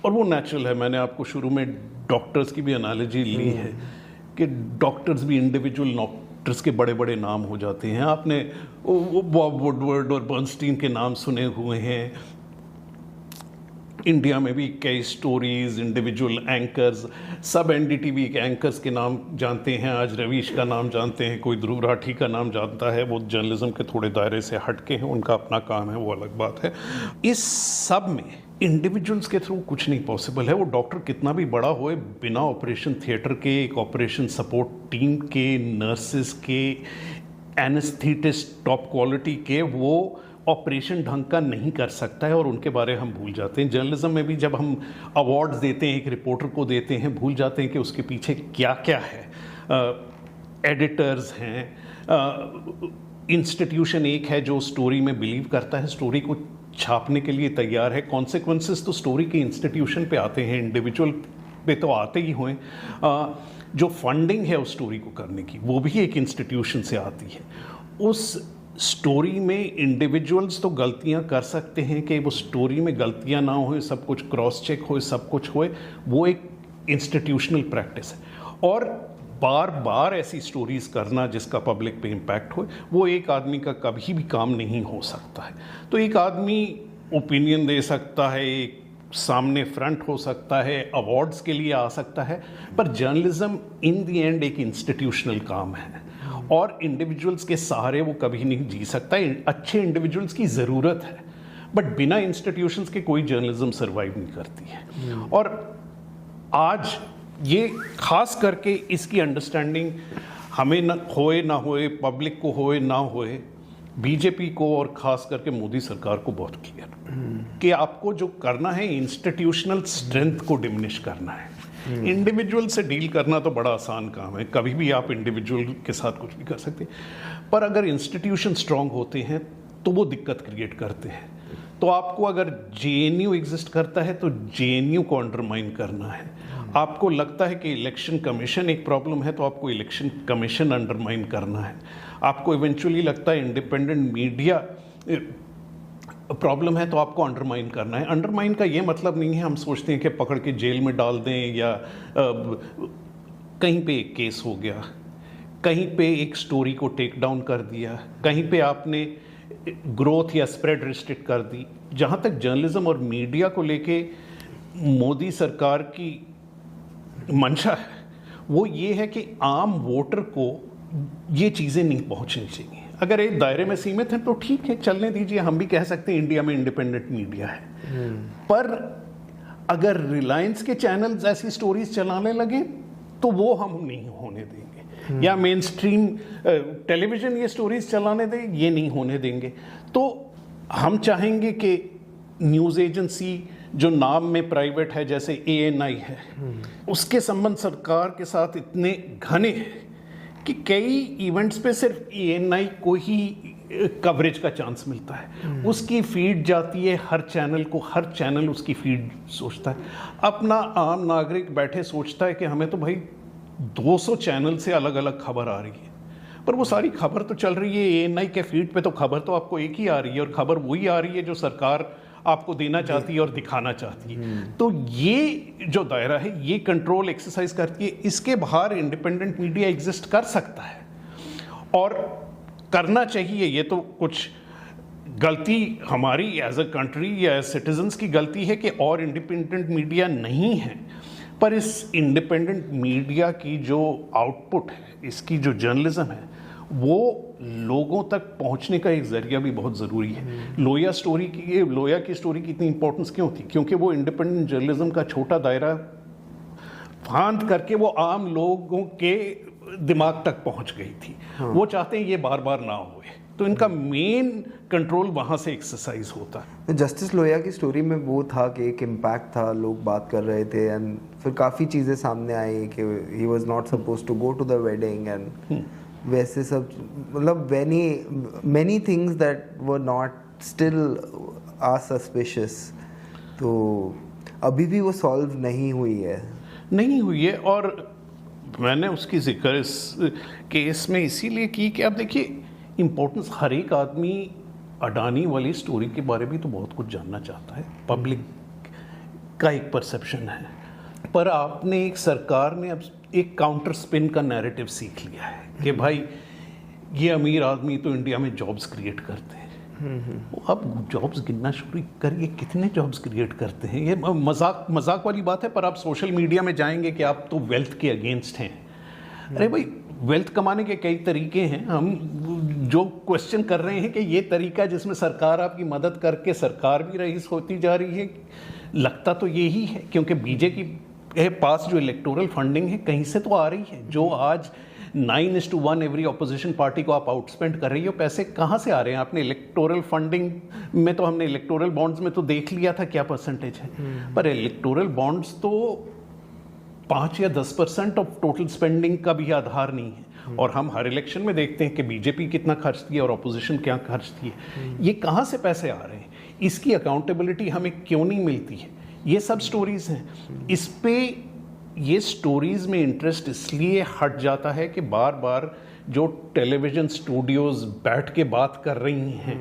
और वो नेचुरल है। मैंने आपको शुरू में डॉक्टर्स की भी एनालॉजी ली है कि डॉक्टर्स भी इंडिविजुअल डॉक्टर्स के बड़े बड़े नाम हो जाते हैं। आपने बॉब वुडवर्ड और बर्नस्टीन के नाम सुने हुए हैं। इंडिया में भी कई स्टोरीज, इंडिविजुअल एंकर्स, सब एनडीटीवी के एंकर्स के नाम जानते हैं, आज रवीश का नाम जानते हैं, कोई ध्रुव राठी का नाम जानता है, वो जर्नलिज्म के थोड़े दायरे से हटके हैं, उनका अपना काम है, वो अलग बात है। इस सब में इंडिविजुअल्स के थ्रू कुछ नहीं पॉसिबल है। वो डॉक्टर कितना भी बड़ा होए, बिना ऑपरेशन थिएटर के, एक ऑपरेशन सपोर्ट टीम के, नर्सेस के, एनेस्थेटिस्ट टॉप क्वालिटी के, वो ऑपरेशन ढंग का नहीं कर सकता है, और उनके बारे हम भूल जाते हैं। जर्नलिज्म में भी जब हम अवार्ड्स देते हैं, एक रिपोर्टर को देते हैं, भूल जाते हैं कि उसके पीछे क्या क्या है। एडिटर्स हैं, इंस्टीट्यूशन एक है जो स्टोरी में बिलीव करता है, स्टोरी को छापने के लिए तैयार है। कॉन्सिक्वेंसेस तो स्टोरी के इंस्टीट्यूशन पे आते हैं, इंडिविजुअल पे तो आते ही हुए। जो फंडिंग है उस स्टोरी को करने की, वो भी एक इंस्टीट्यूशन से आती है। उस स्टोरी में इंडिविजुअल्स तो गलतियां कर सकते हैं कि वो स्टोरी में गलतियां ना होए, सब कुछ क्रॉस चेक होए, सब कुछ होए, वो एक इंस्टीट्यूशनल प्रैक्टिस है। और बार बार ऐसी स्टोरीज करना जिसका पब्लिक पे इम्पैक्ट हो, वो एक आदमी का कभी भी काम नहीं हो सकता है। तो एक आदमी ओपिनियन दे सकता है, एक सामने फ्रंट हो सकता है, अवार्ड्स के लिए आ सकता है, पर जर्नलिज्म इन द एंड एक इंस्टीट्यूशनल काम है, और इंडिविजुअल्स के सहारे वो कभी नहीं जी सकता। अच्छे इंडिविजुअल्स की ज़रूरत है, बट बिना इंस्टीट्यूशंस के कोई जर्नलिज्म सर्वाइव नहीं करती है। और आज ये खास करके इसकी अंडरस्टैंडिंग हमें ना होए, पब्लिक को होए ना होए, बीजेपी को और खास करके मोदी सरकार को बहुत क्लियर कि आपको जो करना है इंस्टीट्यूशनल स्ट्रेंथ को डिमिनिश करना है। इंडिविजुअल से डील करना तो बड़ा आसान काम है, कभी भी आप इंडिविजुअल के साथ कुछ भी कर सकते हैं, पर अगर इंस्टीट्यूशन स्ट्रांग होते हैं तो वो दिक्कत क्रिएट करते हैं। तो आपको अगर जेएनयू एग्जिस्ट करता है तो जेएनयू को अंडरमाइन करना है। आपको लगता है कि इलेक्शन कमीशन एक प्रॉब्लम है तो आपको इलेक्शन कमीशन अंडरमाइन करना है। आपको इवेंचुअली लगता है इंडिपेंडेंट मीडिया प्रॉब्लम है तो आपको अंडरमाइन करना है। अंडरमाइन का ये मतलब नहीं है हम सोचते हैं कि पकड़ के जेल में डाल दें, या कहीं पे एक केस हो गया, कहीं पे एक स्टोरी को टेक डाउन कर दिया, कहीं पे आपने ग्रोथ या स्प्रेड रिस्ट्रिक्ट कर दी। जहाँ तक जर्नलिज्म और मीडिया को लेके मोदी सरकार की मंशा है, वो ये है कि आम वोटर को ये चीज़ें नहीं पहुंचनी चाहिए। अगर एक दायरे में सीमित है तो ठीक है, चलने दीजिए, हम भी कह सकते हैं इंडिया में इंडिपेंडेंट मीडिया है। पर अगर रिलायंस के चैनल्स ऐसी स्टोरीज चलाने लगे तो वो हम नहीं होने देंगे, या मेन स्ट्रीम टेलीविजन ये स्टोरीज चलाने दे, ये नहीं होने देंगे। तो हम चाहेंगे कि न्यूज़ एजेंसी जो नाम में प्राइवेट है, जैसे ANI है, उसके संबंध सरकार के साथ इतने घने हैं कि कई इवेंट्स पे सिर्फ ANI को ही कवरेज का चांस मिलता है। उसकी फीड जाती है हर चैनल को, हर चैनल उसकी फीड सोचता है। अपना आम नागरिक बैठे सोचता है कि हमें तो भाई 200 चैनल से अलग अलग खबर आ रही है, पर वो सारी खबर तो चल रही है ANI के फीड पे, तो खबर तो आपको एक ही आ रही है, और खबर वही आ रही है जो सरकार आपको देना चाहती है और दिखाना चाहती है। तो ये जो दायरा है ये कंट्रोल एक्सरसाइज करती है। इसके बाहर इंडिपेंडेंट मीडिया एग्जिस्ट कर सकता है और करना चाहिए। ये तो कुछ गलती हमारी एज अ कंट्री या एज सिटीजन्स की गलती है कि और इंडिपेंडेंट मीडिया नहीं है, पर इस इंडिपेंडेंट मीडिया की जो आउटपुट है, इसकी जो जर्नलिज्म है, वो लोगों तक पहुंचने का एक जरिया भी बहुत ज़रूरी है। लोया की स्टोरी की इतनी इंपॉर्टेंस क्यों थी? क्योंकि वो इंडिपेंडेंट जर्नलिज्म का छोटा दायरा फांद करके वो आम लोगों के दिमाग तक पहुंच गई थी। वो चाहते हैं ये बार बार ना होए, तो इनका मेन कंट्रोल वहाँ से एक्सरसाइज होता है। जस्टिस लोया की स्टोरी में वो था कि एक इम्पैक्ट था, लोग बात कर रहे थे, एंड फिर काफ़ी चीज़ें सामने आई कि he was not supposed to go to the wedding, and वैसे सब, मतलब many things that were not still are suspicious। तो अभी भी वो सॉल्व नहीं हुई है। और मैंने उसकी जिक्र इस केस में इसीलिए की कि आप देखिए इम्पोर्टेंस, हर एक आदमी अडानी वाली स्टोरी के बारे में तो बहुत कुछ जानना चाहता है, पब्लिक का एक परसेप्शन है, पर आपने एक सरकार ने अब एक काउंटर स्पिन का नैरेटिव सीख लिया है कि भाई ये अमीर आदमी तो इंडिया में जॉब्स क्रिएट करते हैं, वो अब जॉब्स गिनना शुरू करिए, कितने जॉब्स क्रिएट करते हैं। ये मजाक वाली बात है, पर आप सोशल मीडिया में जाएंगे कि आप तो वेल्थ के अगेंस्ट हैं। अरे भाई, वेल्थ कमाने के कई तरीके हैं। हम जो क्वेश्चन कर रहे हैं कि ये तरीका जिसमें सरकार आपकी मदद करके सरकार भी रईस होती जा रही है, लगता तो यही है, क्योंकि बीजेपी के पास जो इलेक्टोरल फंडिंग है कहीं से तो आ रही है। जो आज 9:1 एवरी ऑपोजिशन पार्टी को आप आउटस्पेंड कर रही हो, पैसे कहाँ से आ रहे हैं? आपने इलेक्टोरल फंडिंग में तो, हमने इलेक्टोरल बॉन्ड्स में तो देख लिया था क्या परसेंटेज है, पर इलेक्टोरल बॉन्ड्स तो 5 या 10% ऑफ टोटल स्पेंडिंग का भी आधार नहीं है। और हम हर इलेक्शन में देखते हैं कि बीजेपी कितना खर्चती है और ऑपोजिशन क्या खर्चती है। ये कहाँ से पैसे आ रहे हैं, इसकी अकाउंटेबिलिटी हमें क्यों नहीं मिलती है? ये सब स्टोरीज हैं। इस पे ये स्टोरीज में इंटरेस्ट इसलिए हट जाता है कि बार बार जो टेलीविजन स्टूडियोज बैठ के बात कर रही हैं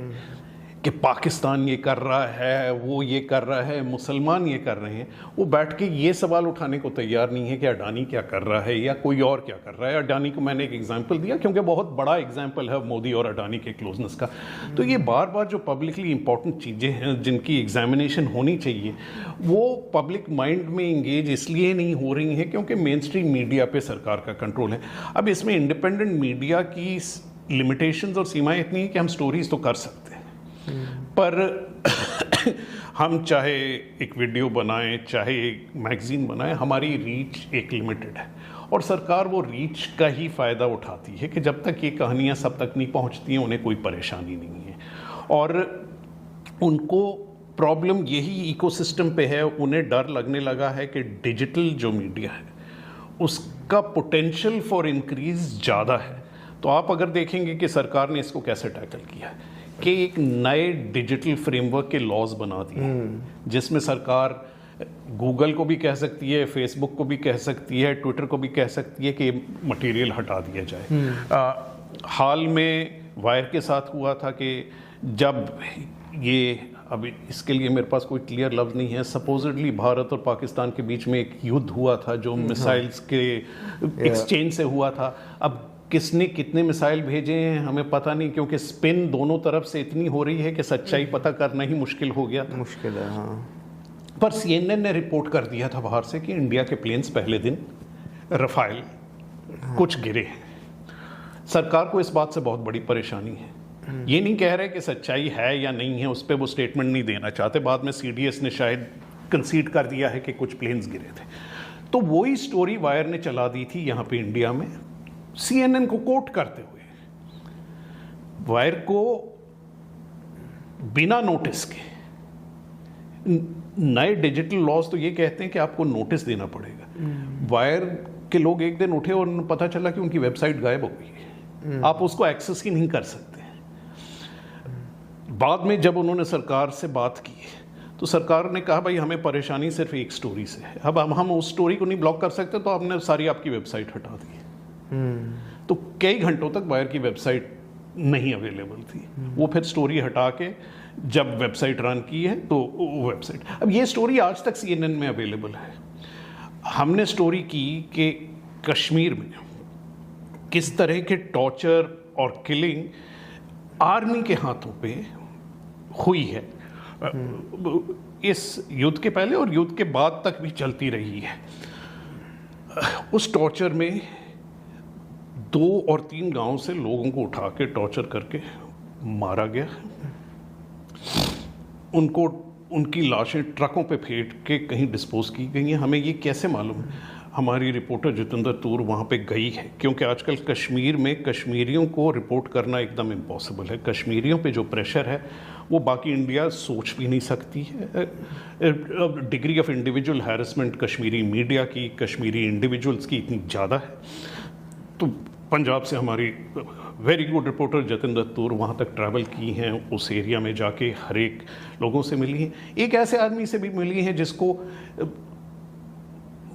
कि पाकिस्तान ये कर रहा है, वो ये कर रहा है, मुसलमान ये कर रहे हैं, वो बैठ के ये सवाल उठाने को तैयार नहीं है कि अडानी क्या कर रहा है या कोई और क्या कर रहा है। अडानी को मैंने एक एग्जांपल दिया क्योंकि बहुत बड़ा एग्जांपल है मोदी और अडानी के क्लोजनेस का। तो ये बार बार जो पब्लिकली इंपॉर्टेंट चीज़ें हैं जिनकी एग्जामिनेशन होनी चाहिए, वो पब्लिक माइंड में इंगेज इसलिए नहीं हो रही हैं क्योंकि मेन स्ट्रीम मीडिया पे सरकार का कंट्रोल है। अब इसमें इंडिपेंडेंट मीडिया की लिमिटेशंस और सीमाएँ इतनी हैं कि हम स्टोरीज तो कर सकते हैं, पर हम चाहे एक वीडियो बनाएं, चाहे एक मैगजीन बनाएं, हमारी रीच एक लिमिटेड है। और सरकार वो रीच का ही फ़ायदा उठाती है कि जब तक ये कहानियाँ सब तक नहीं पहुँचती हैं उन्हें कोई परेशानी नहीं है। और उनको प्रॉब्लम यही इकोसिस्टम पे है, उन्हें डर लगने लगा है कि डिजिटल जो मीडिया है उसका पोटेंशियल फॉर इंक्रीज ज़्यादा है। तो आप अगर देखेंगे कि सरकार ने इसको कैसे टैकल किया है कि एक नए डिजिटल फ्रेमवर्क के लॉज बना दिए जिसमें सरकार गूगल को भी कह सकती है, फेसबुक को भी कह सकती है, ट्विटर को भी कह सकती है कि मटेरियल हटा दिया जाए। हाल में वायर के साथ हुआ था कि जब ये, अभी इसके लिए मेरे पास कोई क्लियर लफ्ज़ नहीं है, सपोजिटली भारत और पाकिस्तान के बीच में एक युद्ध हुआ था जो मिसाइल्स के एक्सचेंज से हुआ था। अब किसने कितने मिसाइल भेजे हैं हमें पता नहीं, क्योंकि स्पिन दोनों तरफ से इतनी हो रही है कि सच्चाई पता करना ही मुश्किल हो गया था। मुश्किल है, हाँ। पर CNN ने रिपोर्ट कर दिया था बाहर से कि इंडिया के प्लेन्स पहले दिन रफाइल कुछ गिरे हैं। सरकार को इस बात से बहुत बड़ी परेशानी है। ये नहीं कह रहे कि सच्चाई है या नहीं है, उस पर वो स्टेटमेंट नहीं देना चाहते। बाद में CDS ने शायद कंसीड कर दिया है कि कुछ प्लेन्स गिरे थे। तो वही स्टोरी वायर ने चला दी थी यहाँ पे इंडिया में, CNN को कोट करते हुए। वायर को बिना नोटिस के, नए डिजिटल लॉज तो ये कहते हैं कि आपको नोटिस देना पड़ेगा। वायर के लोग एक दिन उठे और उन्हें पता चला कि उनकी वेबसाइट गायब हो गई है, आप उसको एक्सेस ही नहीं कर सकते। बाद में जब उन्होंने सरकार से बात की तो सरकार ने कहा भाई हमें परेशानी सिर्फ एक स्टोरी से है, अब हम उस स्टोरी को नहीं ब्लॉक कर सकते, तो हमने सारी आपकी वेबसाइट हटा दी। तो कई घंटों तक वायर की वेबसाइट नहीं अवेलेबल थी। वो फिर स्टोरी हटा के जब वेबसाइट रन की है तो वो वेबसाइट, अब ये स्टोरी आज तक CNN में अवेलेबल है। हमने स्टोरी की कि कश्मीर में किस तरह के टॉर्चर और किलिंग आर्मी के हाथों पे हुई है, इस युद्ध के पहले और युद्ध के बाद तक भी चलती रही है। उस टॉर्चर में 2 और 3 गांव से लोगों को उठा के टॉर्चर करके मारा गया। उनको, उनकी लाशें ट्रकों पे फेंक के कहीं डिस्पोज की गई हैं। हमें ये कैसे मालूम? हमारी रिपोर्टर जितेंद्र तूर वहाँ पे गई है, क्योंकि आजकल कश्मीर में कश्मीरियों को रिपोर्ट करना एकदम इम्पॉसिबल है। कश्मीरियों पे जो प्रेशर है वो बाकी इंडिया सोच भी नहीं सकती है। Degree of individual harassment Kashmiri media की, कश्मीरी इंडिविजुअल्स की इतनी ज़्यादा है। तो पंजाब से हमारी वेरी गुड रिपोर्टर जितेंद्र तूर वहाँ तक ट्रैवल की हैं, उस एरिया में जाके हर एक लोगों से मिली हैं। एक ऐसे आदमी से भी मिली हैं जिसको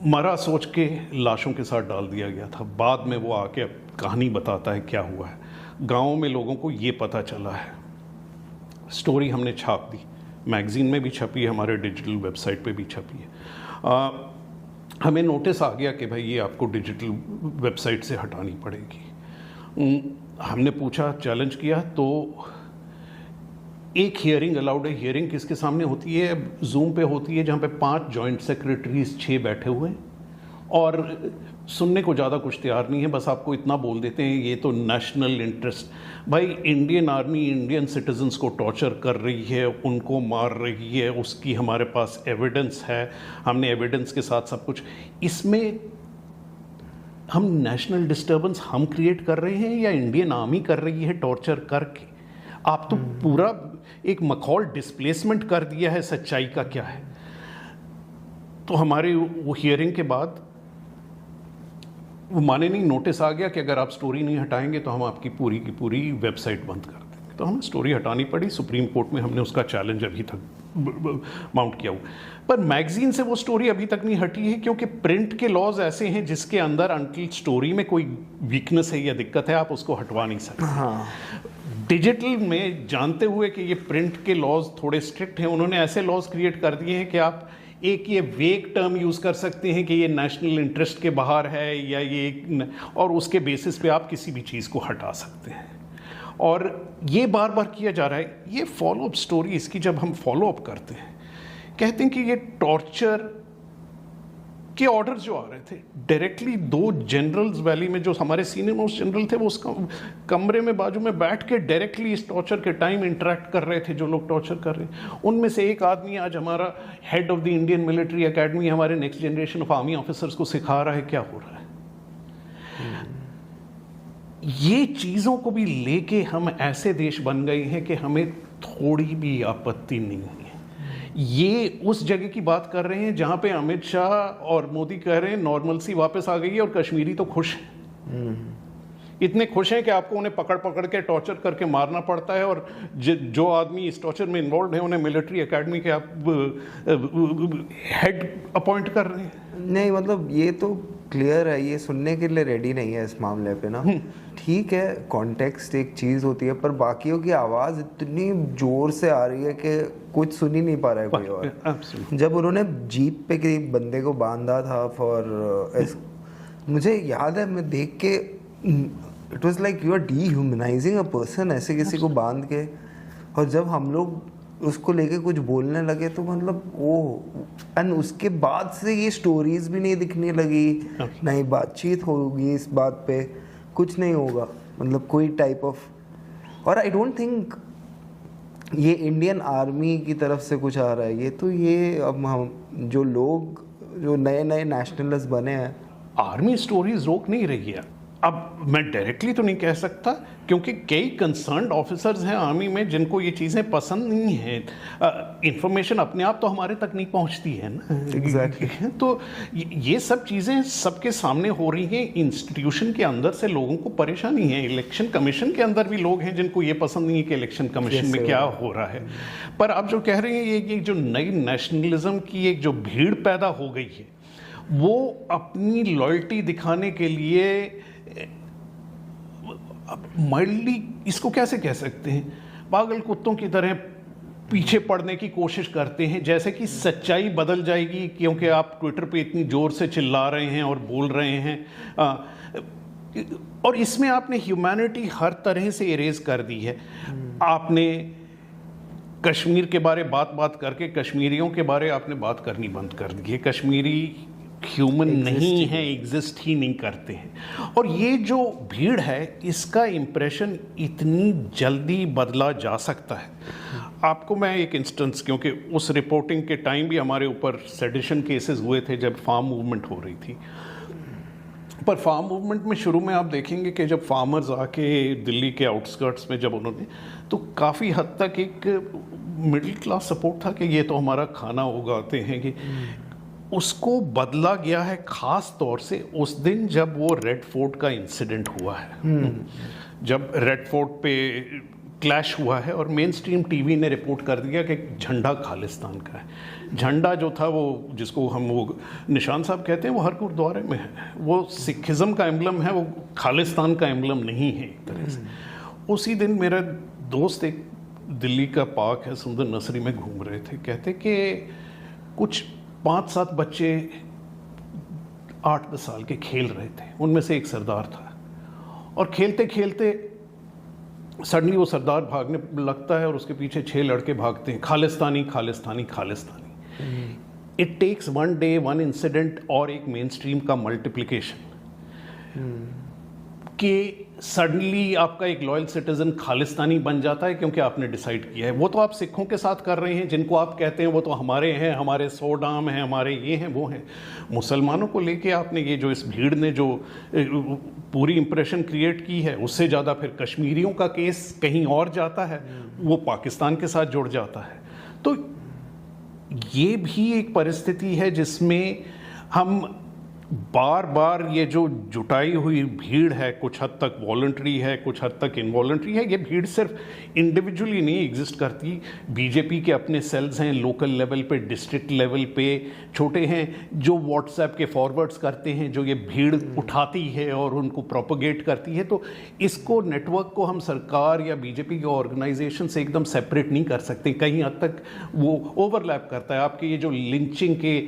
मरा सोच के लाशों के साथ डाल दिया गया था। बाद में वो आके कहानी बताता है क्या हुआ है। गाँव में लोगों को ये पता चला है। स्टोरी हमने छाप दी, मैगजीन में भी छपी है, हमारे डिजिटल वेबसाइट पे भी छपी है। हमें नोटिस आ गया कि भाई ये आपको डिजिटल वेबसाइट से हटानी पड़ेगी। हमने पूछा, चैलेंज किया, तो एक हियरिंग अलाउड है। हियरिंग किसके सामने होती है? जूम पे होती है, जहाँ पे 5 जॉइंट सेक्रेटरीज 6 बैठे हुए हैं और सुनने को ज़्यादा कुछ तैयार नहीं है, बस आपको इतना बोल देते हैं ये तो नेशनल इंटरेस्ट। भाई इंडियन आर्मी इंडियन सिटीजन्स को टॉर्चर कर रही है, उनको मार रही है, उसकी हमारे पास एविडेंस है, हमने एविडेंस के साथ सब कुछ। इसमें हम नेशनल डिस्टर्बेंस हम क्रिएट कर रहे हैं या इंडियन आर्मी कर रही है टॉर्चर करके? आप तो पूरा एक मखौल डिस्प्लेसमेंट कर दिया है, सच्चाई का क्या है। तो हमारे वो हियरिंग के बाद वो माने नहीं, नोटिस आ गया कि अगर आप स्टोरी नहीं हटाएंगे तो हम आपकी पूरी की पूरी वेबसाइट बंद कर देंगे। तो हमें स्टोरी हटानी पड़ी। सुप्रीम कोर्ट में हमने उसका चैलेंज अभी तक माउंट किया हुआ, पर मैगजीन से वो स्टोरी अभी तक नहीं हटी है, क्योंकि प्रिंट के लॉज ऐसे हैं जिसके अंदर अंटिल स्टोरी में कोई वीकनेस है या दिक्कत है आप उसको हटवा नहीं सकते। हाँ, डिजिटल में जानते हुए कि ये प्रिंट के लॉज थोड़े स्ट्रिक्ट हैं, उन्होंने ऐसे लॉज क्रिएट कर दिए हैं कि आप एक ये वेग टर्म यूज़ कर सकते हैं कि ये नेशनल इंटरेस्ट के बाहर है या ये, और उसके बेसिस पे आप किसी भी चीज़ को हटा सकते हैं। और ये बार बार किया जा रहा है। ये फॉलो अप स्टोरी, इसकी जब हम फॉलो अप करते हैं, कहते हैं कि ये टॉर्चर के ऑर्डर जो आ रहे थे डायरेक्टली 2 जनरल्स वैली में, जो हमारे सीनियर मोस्ट जनरल थे, वो उस कमरे में बाजू में बैठ के डायरेक्टली इस टॉर्चर के टाइम इंटरेक्ट कर रहे थे जो लोग टॉर्चर कर रहे हैं। उनमें से एक आदमी आज हमारा head of the Indian military academy हमारे next generation of army officers को सिखा रहा है क्या हो रहा है। ये चीज़ों को भी लेके हम ऐसे देश बन गए हैं कि हमें थोड़ी भी आपत्ति नहीं है। ये उस जगह की बात कर रहे हैं जहां पे अमित शाह और मोदी कह रहे हैं नॉर्मलसी वापस आ गई है, और कश्मीरी तो खुश हैं, इतने खुश हैं कि आपको उन्हें पकड़ पकड़ के टॉर्चर करके मारना पड़ता है, और जो आदमी इस टॉर्चर में इन्वॉल्व है उन्हें मिलिट्री एकेडमी के आप हेड अपॉइंट कर रहे हैं। नहीं मतलब ये तो क्लियर है, ये सुनने के लिए रेडी नहीं है इस मामले पे ना। ठीक है, कॉन्टेक्स्ट एक चीज़ होती है, पर बाकियों की आवाज़ इतनी जोर से आ रही है कि कुछ सुन ही नहीं पा रहा है कोई और। जब उन्होंने जीप पे किसी बंदे को बांधा था मुझे याद है, मैं देख के it was like you are dehumanising a person, ऐसे किसी को बांध के। और जब हम लोग उसको लेके कुछ बोलने लगे तो मतलब ओह, एंड उसके बाद से ये स्टोरीज भी नहीं दिखने लगी, ना ही बातचीत होगी इस बात पे, कुछ नहीं होगा, मतलब कोई टाइप ऑफ। और आई डोंट थिंक ये इंडियन आर्मी की तरफ से कुछ आ रहा है, ये तो ये अब हम जो लोग जो नए नए नेशनलिस्ट बने हैं, आर्मी स्टोरीज रोक नहीं रही है। अब मैं डायरेक्टली तो नहीं कह सकता, क्योंकि कई कंसर्न्ड ऑफिसर्स हैं आर्मी में जिनको ये चीज़ें पसंद नहीं हैं। इंफॉर्मेशन अपने आप तो हमारे तक नहीं पहुंचती है ना। एग्जैक्टली। तो ये सब चीज़ें सबके सामने हो रही हैं। इंस्टीट्यूशन के अंदर से लोगों को परेशानी है। इलेक्शन कमीशन के अंदर भी लोग हैं जिनको ये पसंद नहीं है कि इलेक्शन कमीशन में क्या हो रहा है। पर आप जो कह रहे हैं ये जो नई नेशनलिज्म की एक जो भीड़ पैदा हो गई है, वो अपनी लॉयल्टी दिखाने के लिए माइल्डली इसको कैसे कह सकते हैं, पागल कुत्तों की तरह पीछे पड़ने की कोशिश करते हैं, जैसे कि सच्चाई बदल जाएगी क्योंकि आप ट्विटर पे इतनी जोर से चिल्ला रहे हैं और बोल रहे हैं। और इसमें आपने ह्यूमैनिटी हर तरह से इरेज कर दी है। आपने कश्मीर के बारे बात करके कश्मीरियों के बारे आपने बात करनी बंद कर दी है। कश्मीरी ह्यूमन नहीं है, एग्जिस्ट ही नहीं करते हैं। और ये जो भीड़ है, इसका इम्प्रेशन इतनी जल्दी बदला जा सकता है। आपको मैं एक इंस्टेंस, क्योंकि उस रिपोर्टिंग के टाइम भी हमारे ऊपर सेडिशन केसेस हुए थे जब फार्म मूवमेंट हो रही थी। पर फार्म मूवमेंट में शुरू में आप देखेंगे कि जब फार्मर्स आके दिल्ली के आउटस्कर्ट्स में जब उन्होंने, तो काफ़ी हद तक एक मिडिल क्लास सपोर्ट था कि ये तो हमारा खाना उगाते हैं, कि उसको बदला गया है खास तौर से उस दिन जब वो रेड फोर्ट का इंसिडेंट हुआ है। जब रेड फोर्ट पे क्लैश हुआ है और मेन स्ट्रीम टीवी ने रिपोर्ट कर दिया कि झंडा खालिस्तान का है। झंडा जो था वो, जिसको हम वो निशान साहब कहते हैं, वो हर गुरुद्वारे में है। वो सिखिज़म का एम्बलम है, वो खालिस्तान का एम्बलम नहीं है एक तरह से। उसी दिन मेरा दोस्त एक दिल्ली का पार्क है सुंदर नर्सरी में घूम रहे थे, कहते कि कुछ 5-7 बच्चे 8-10 साल के खेल रहे थे, उनमें से एक सरदार था, और खेलते खेलते सडनली वो सरदार भागने लगता है और उसके पीछे 6 लड़के भागते हैं, Khalistani Khalistani Khalistani. It takes 1 day 1 incident और एक मेन स्ट्रीम का मल्टीप्लिकेशन कि सडनली आपका एक लॉयल सिटीजन खालिस्तानी बन जाता है क्योंकि आपने डिसाइड किया है। वो तो आप सिखों के साथ कर रहे हैं जिनको आप कहते हैं वो तो हमारे हैं, हमारे 100 डाम हैं, हमारे ये हैं वो हैं। मुसलमानों को लेके आपने ये जो इस भीड़ ने जो पूरी इंप्रेशन क्रिएट की है, उससे ज़्यादा फिर कश्मीरियों का केस कहीं और जाता है, वो पाकिस्तान के साथ जुड़ जाता है। तो ये भी एक परिस्थिति है जिसमें हम बार बार ये जो जुटाई हुई भीड़ है, कुछ हद तक वॉलंटरी है, कुछ हद तक इनवॉलंटरी है, ये भीड़ सिर्फ इंडिविजुअली नहीं एग्जिस्ट करती। बीजेपी के अपने सेल्स हैं लोकल लेवल पे, डिस्ट्रिक्ट लेवल पे छोटे हैं जो व्हाट्सएप के फॉरवर्ड्स करते हैं, जो ये भीड़ उठाती है और उनको प्रोपोगेट करती है। तो इसको नेटवर्क को हम सरकार या बीजेपी के ऑर्गेनाइजेशन से एकदम सेपरेट नहीं कर सकते। कहीं हद तक वो ओवरलैप करता है। आपके ये जो लिंचिंग के,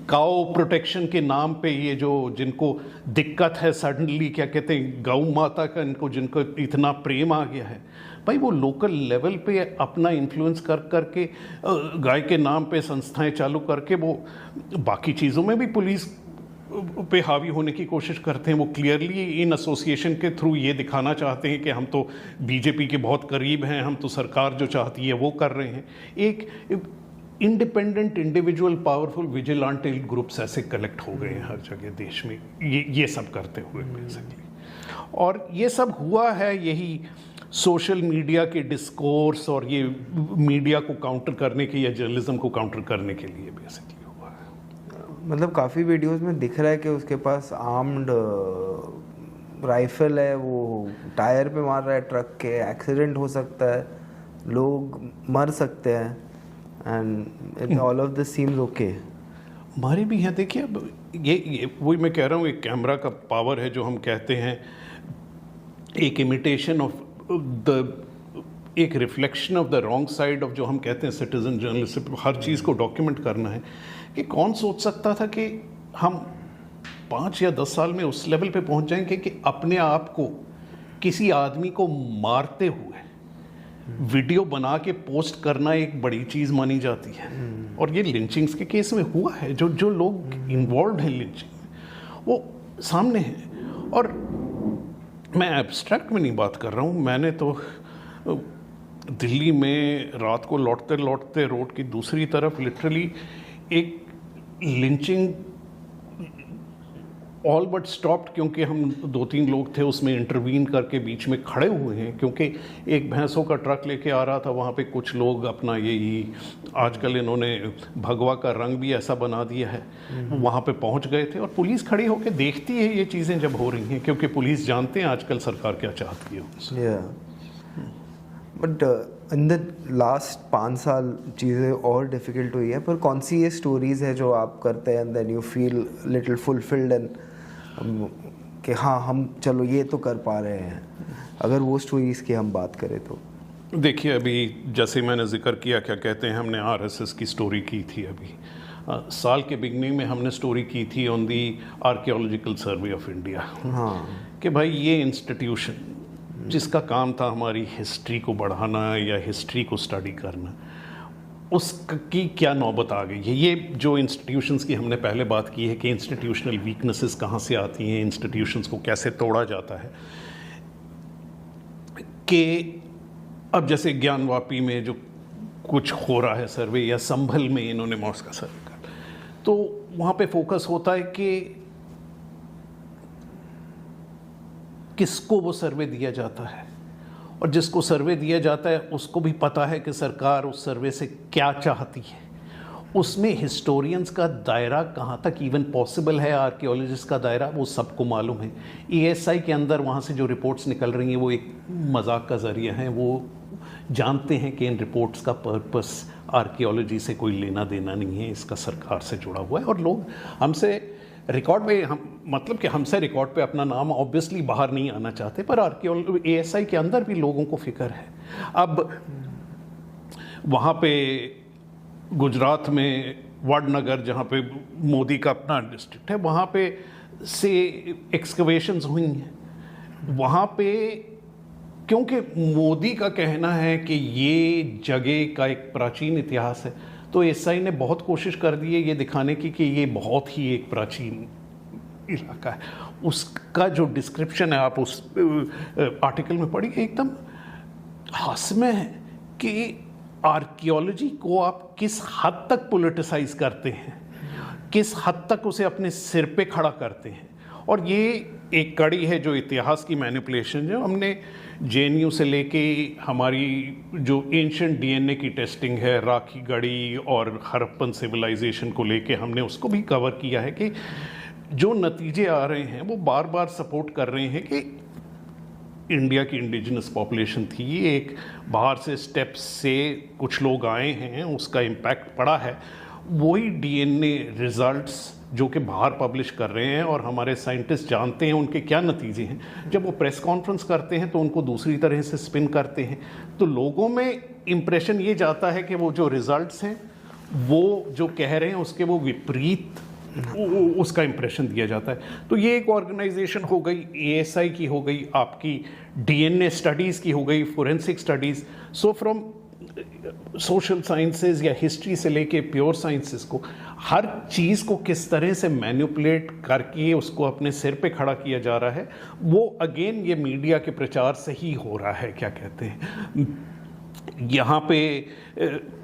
काओ प्रोटेक्शन के नाम पे ये जो जिनको दिक्कत है सडनली, क्या कहते हैं, गौ माता का इनको जिनको इतना प्रेम आ गया है, भाई वो लोकल लेवल पे अपना इन्फ्लुएंस कर करके गाय के नाम पे संस्थाएं चालू करके वो बाकी चीज़ों में भी पुलिस पे हावी होने की कोशिश करते हैं। वो क्लियरली इन एसोसिएशन के थ्रू ये दिखाना चाहते हैं कि हम तो बीजेपी के बहुत करीब हैं, हम तो सरकार जो चाहती है वो कर रहे हैं। एक independent individual powerful vigilant groups ऐसे कलेक्ट हो गए हैं हर जगह देश में, ये सब करते हुए बेसिकली। और ये सब हुआ है यही सोशल मीडिया के डिस्कोर्स और ये मीडिया को काउंटर करने के या जर्नलिज्म को काउंटर करने के लिए बेसिकली हुआ है। मतलब काफ़ी वीडियोस में दिख रहा है कि उसके पास आर्म्ड राइफल है, वो टायर पे मार रहा है ट्रक के, एक्सीडेंट हो सकता है, लोग मर सकते हैं, and all of this seems okay. हमारे भी हैं, देखिए अब ये वही मैं कह रहा हूँ, एक कैमरा का पावर है जो हम कहते हैं, एक इमिटेशन ऑफ द, एक reflection of the wrong side of जो हम कहते हैं सिटीजन जर्नलिस्ट, हर चीज़ को डॉक्यूमेंट करना है। कि कौन सोच सकता था कि हम 5 या 10 साल में उस लेवल पे पहुंच जाएंगे कि अपने आप को किसी आदमी को मारते हुए वीडियो बना के पोस्ट करना एक बड़ी चीज़ मानी जाती है। और ये लिंचिंग्स के केस में हुआ है, जो लोग इन्वॉल्व हैं लिंचिंग में वो सामने हैं। और मैं एब्स्ट्रैक्ट में नहीं बात कर रहा हूँ, मैंने तो दिल्ली में रात को लौटते लौटते रोड की दूसरी तरफ लिटरली एक लिंचिंग ऑल बट स्टॉप्ड, क्योंकि हम 2-3 लोग थे उसमें इंटरवीन करके बीच में खड़े हुए हैं, क्योंकि एक भैंसों का ट्रक लेके आ रहा था, वहाँ पे कुछ लोग अपना यही आजकल इन्होंने भगवा का रंग भी ऐसा बना दिया है, वहाँ पे पहुँच गए थे। और पुलिस खड़ी होकर देखती है ये चीज़ें जब हो रही हैं, क्योंकि पुलिस जानते हैं आजकल सरकार क्या चाहती है उनसे। बट इन द लास्ट 5 साल चीज़ें और डिफ़िकल्ट हुई है, पर कौन सी ये स्टोरीज़ है जो आप करते हैं and then you feel little fulfilled and कि हाँ हम चलो ये तो कर पा रहे हैं, अगर वो स्टोरीज़ की हम बात करें तो? देखिए अभी जैसे मैंने जिक्र किया, क्या कहते हैं, हमने आरएसएस की स्टोरी की थी अभी साल के बिगनिंग में, हमने स्टोरी की थी on the archaeological survey of India. हाँ, कि भाई ये इंस्टीट्यूशन जिसका काम था हमारी हिस्ट्री को बढ़ाना या हिस्ट्री को स्टडी करना, उसकी क्या नौबत आ गई है। ये जो इंस्टीट्यूशंस की हमने पहले बात की है कि इंस्टीट्यूशनल वीकनेसेस कहाँ से आती हैं, इंस्टीट्यूशंस को कैसे तोड़ा जाता है, कि अब जैसे ज्ञानवापी में जो कुछ हो रहा है सर्वे, या संभल में इन्होंने मॉस का सर्वे कर, तो वहाँ पे फोकस होता है कि किसको वो सर्वे दिया जाता है, और जिसको सर्वे दिया जाता है उसको भी पता है कि सरकार उस सर्वे से क्या चाहती है। उसमें हिस्टोरियंस का दायरा कहाँ तक इवन पॉसिबल है, आर्कियोलॉजिस्ट का दायरा, वो सबको मालूम है। ESI के अंदर वहाँ से जो रिपोर्ट्स निकल रही हैं वो एक मजाक का ज़रिया है। वो जानते हैं कि इन रिपोर्ट्स का पर्पस आर्कियोलॉजी से कोई लेना देना नहीं है, इसका सरकार से जुड़ा हुआ है। और लोग हमसे रिकॉर्ड पे, हम मतलब कि हमसे रिकॉर्ड पे अपना नाम ऑब्वियसली बाहर नहीं आना चाहते, पर ASI के अंदर भी लोगों को फिक्र है। अब वहाँ पे गुजरात में वडनगर, जहाँ पे मोदी का अपना डिस्ट्रिक्ट है, वहाँ पे से एक्सकवेशंस हुई हैं। वहाँ पे क्योंकि मोदी का कहना है कि ये जगह का एक प्राचीन इतिहास है, तो एसआई ने बहुत कोशिश कर दी है ये दिखाने की कि ये बहुत ही एक प्राचीन इलाका है। उसका जो डिस्क्रिप्शन है आप उस आर्टिकल में पढ़िए, एकदम हास्यमय है कि आर्कियोलॉजी को आप किस हद तक पॉलिटिसाइज करते हैं, किस हद तक उसे अपने सिर पे खड़ा करते हैं। और ये एक कड़ी है जो इतिहास की मैनिपुलेशन जो हमने जेएनयू से लेके हमारी जो एंशिएंट डीएनए की टेस्टिंग है, राखी गढ़ी और हड़प्पन सिविलाइजेशन को लेके हमने उसको भी कवर किया है कि जो नतीजे आ रहे हैं वो बार बार सपोर्ट कर रहे हैं कि इंडिया की इंडिजिनस पॉपुलेशन थी, एक बाहर से स्टेप्स से कुछ लोग आए हैं, उसका इम्पैक्ट पड़ा है। वही डीएनए रिजल्ट्स जो कि बाहर पब्लिश कर रहे हैं और हमारे साइंटिस्ट जानते हैं उनके क्या नतीजे हैं। जब वो प्रेस कॉन्फ्रेंस करते हैं तो उनको दूसरी तरह से स्पिन करते हैं, तो लोगों में इम्प्रेशन ये जाता है कि वो जो रिजल्ट्स हैं वो जो कह रहे हैं उसके वो विपरीत उसका इम्प्रेशन दिया जाता है। तो ये एक ऑर्गेनाइजेशन हो गई, एएसआई की हो गई, आपकी डीएनए स्टडीज़ की हो गई, forensic studies. So from social sciences या हिस्ट्री से लेके प्योर साइंसेस को, हर चीज़ को किस तरह से मैनिपुलेट करके उसको अपने सिर पे खड़ा किया जा रहा है, वो अगेन ये मीडिया के प्रचार से ही हो रहा है। क्या कहते हैं, यहाँ पे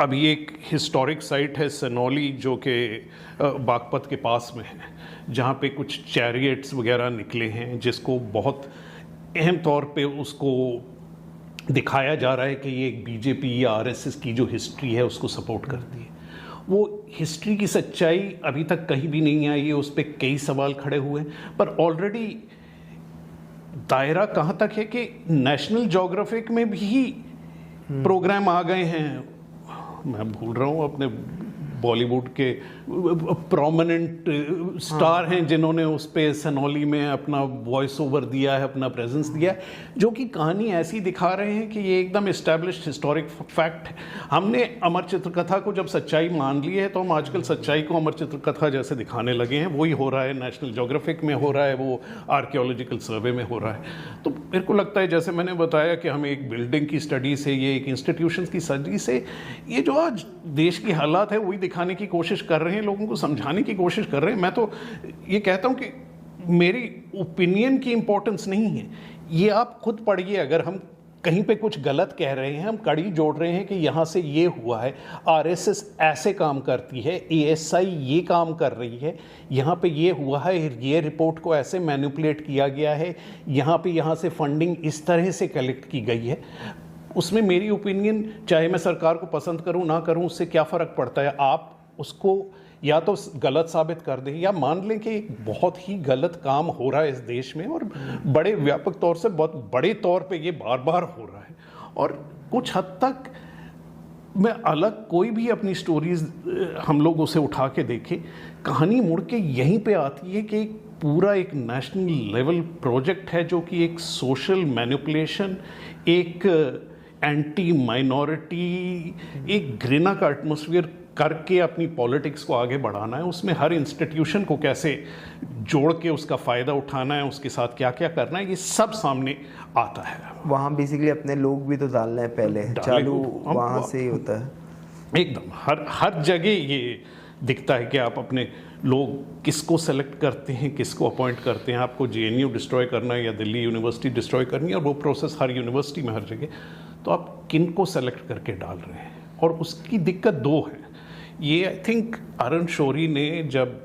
अभी एक हिस्टोरिक साइट है सनौली जो कि बागपत के पास में है, जहाँ पे कुछ चैरियट्स वगैरह निकले हैं, जिसको बहुत अहम तौर पे उसको दिखाया जा रहा है कि ये एक बीजेपी या आरएसएस की जो हिस्ट्री है उसको सपोर्ट करती है। वो हिस्ट्री की सच्चाई अभी तक कहीं भी नहीं आई है, उस पर कई सवाल खड़े हुए हैं। पर ऑलरेडी दायरा कहाँ तक है कि नेशनल ज्योग्राफिक में भी प्रोग्राम आ गए हैं। मैं भूल रहा हूँ, अपने बॉलीवुड के प्रोमिनेंट स्टार हैं जिन्होंने उस पे सनौली में अपना वॉइस ओवर दिया है, अपना प्रेजेंस दिया है, जो कि कहानी ऐसी दिखा रहे हैं कि ये एकदम इस्टेब्लिश्ड हिस्टोरिक फैक्ट है। हमने अमर चित्रकथा को जब सच्चाई मान ली है तो हम आजकल सच्चाई को अमर चित्रकथा जैसे दिखाने लगे हैं। वही हो रहा है, नेशनल ज्योग्राफिक में हो रहा है, वो आर्कियोलॉजिकल सर्वे में हो रहा है। तो मेरे को लगता है, जैसे मैंने बताया कि हम एक बिल्डिंग की स्टडी से, ये एक इंस्टीट्यूशन की स्टडी से, ये जो आज देश की हालात है वही दिखाने की कोशिश कर रहे हैं, लोगों को समझाने की कोशिश कर रहे हैं। मैं तो ये कहता हूं कि मेरी ओपिनियन की इंपॉर्टेंस नहीं है, ये आप खुद पढ़िए। अगर हम कहीं पे कुछ गलत कह रहे हैं, हम कड़ी जोड़ रहे हैं कि यहाँ से ये हुआ है, आरएसएस ऐसे काम करती है, एएसआई ये काम कर रही है, यहाँ पे ये हुआ है, ये रिपोर्ट को ऐसे मैनिपुलेट किया गया है, यहाँ से फंडिंग इस तरह से कलेक्ट की गई है, उसमें मेरी ओपिनियन, चाहे मैं सरकार को पसंद करूं ना करूं, उससे क्या फ़र्क पड़ता है। आप उसको या तो गलत साबित कर दें या मान लें कि एक बहुत ही गलत काम हो रहा है इस देश में, और बड़े व्यापक तौर से, बहुत बड़े तौर पे ये बार बार हो रहा है। और कुछ हद तक मैं अलग कोई भी अपनी स्टोरीज हम लोग उसे उठा के देखें, कहानी मुड़ के यहीं पे आती है कि पूरा एक नेशनल लेवल प्रोजेक्ट है जो कि एक सोशल मैनिपुलेशन, एक एंटी माइनॉरिटी, एक घृणा का एटमॉस्फेयर करके अपनी पॉलिटिक्स को आगे बढ़ाना है। उसमें हर इंस्टीट्यूशन को कैसे जोड़ के उसका फ़ायदा उठाना है, उसके साथ क्या क्या करना है, ये सब सामने आता है। वहाँ बेसिकली अपने लोग भी तो डालना है पहले, चालू वहाँ से ही होता है। एकदम हर जगह ये दिखता है कि आप अपने लोग किसको सेलेक्ट करते हैं, किसको अपॉइंट करते हैं। आपको जेएनयू डिस्ट्रॉय करना है या दिल्ली यूनिवर्सिटी डिस्ट्रॉय करनी है, और वो प्रोसेस हर यूनिवर्सिटी में हर जगह, तो आप किन को सेलेक्ट करके डाल रहे हैं। और उसकी दिक्कत दो है। ये आई थिंक अरुण शौरी ने जब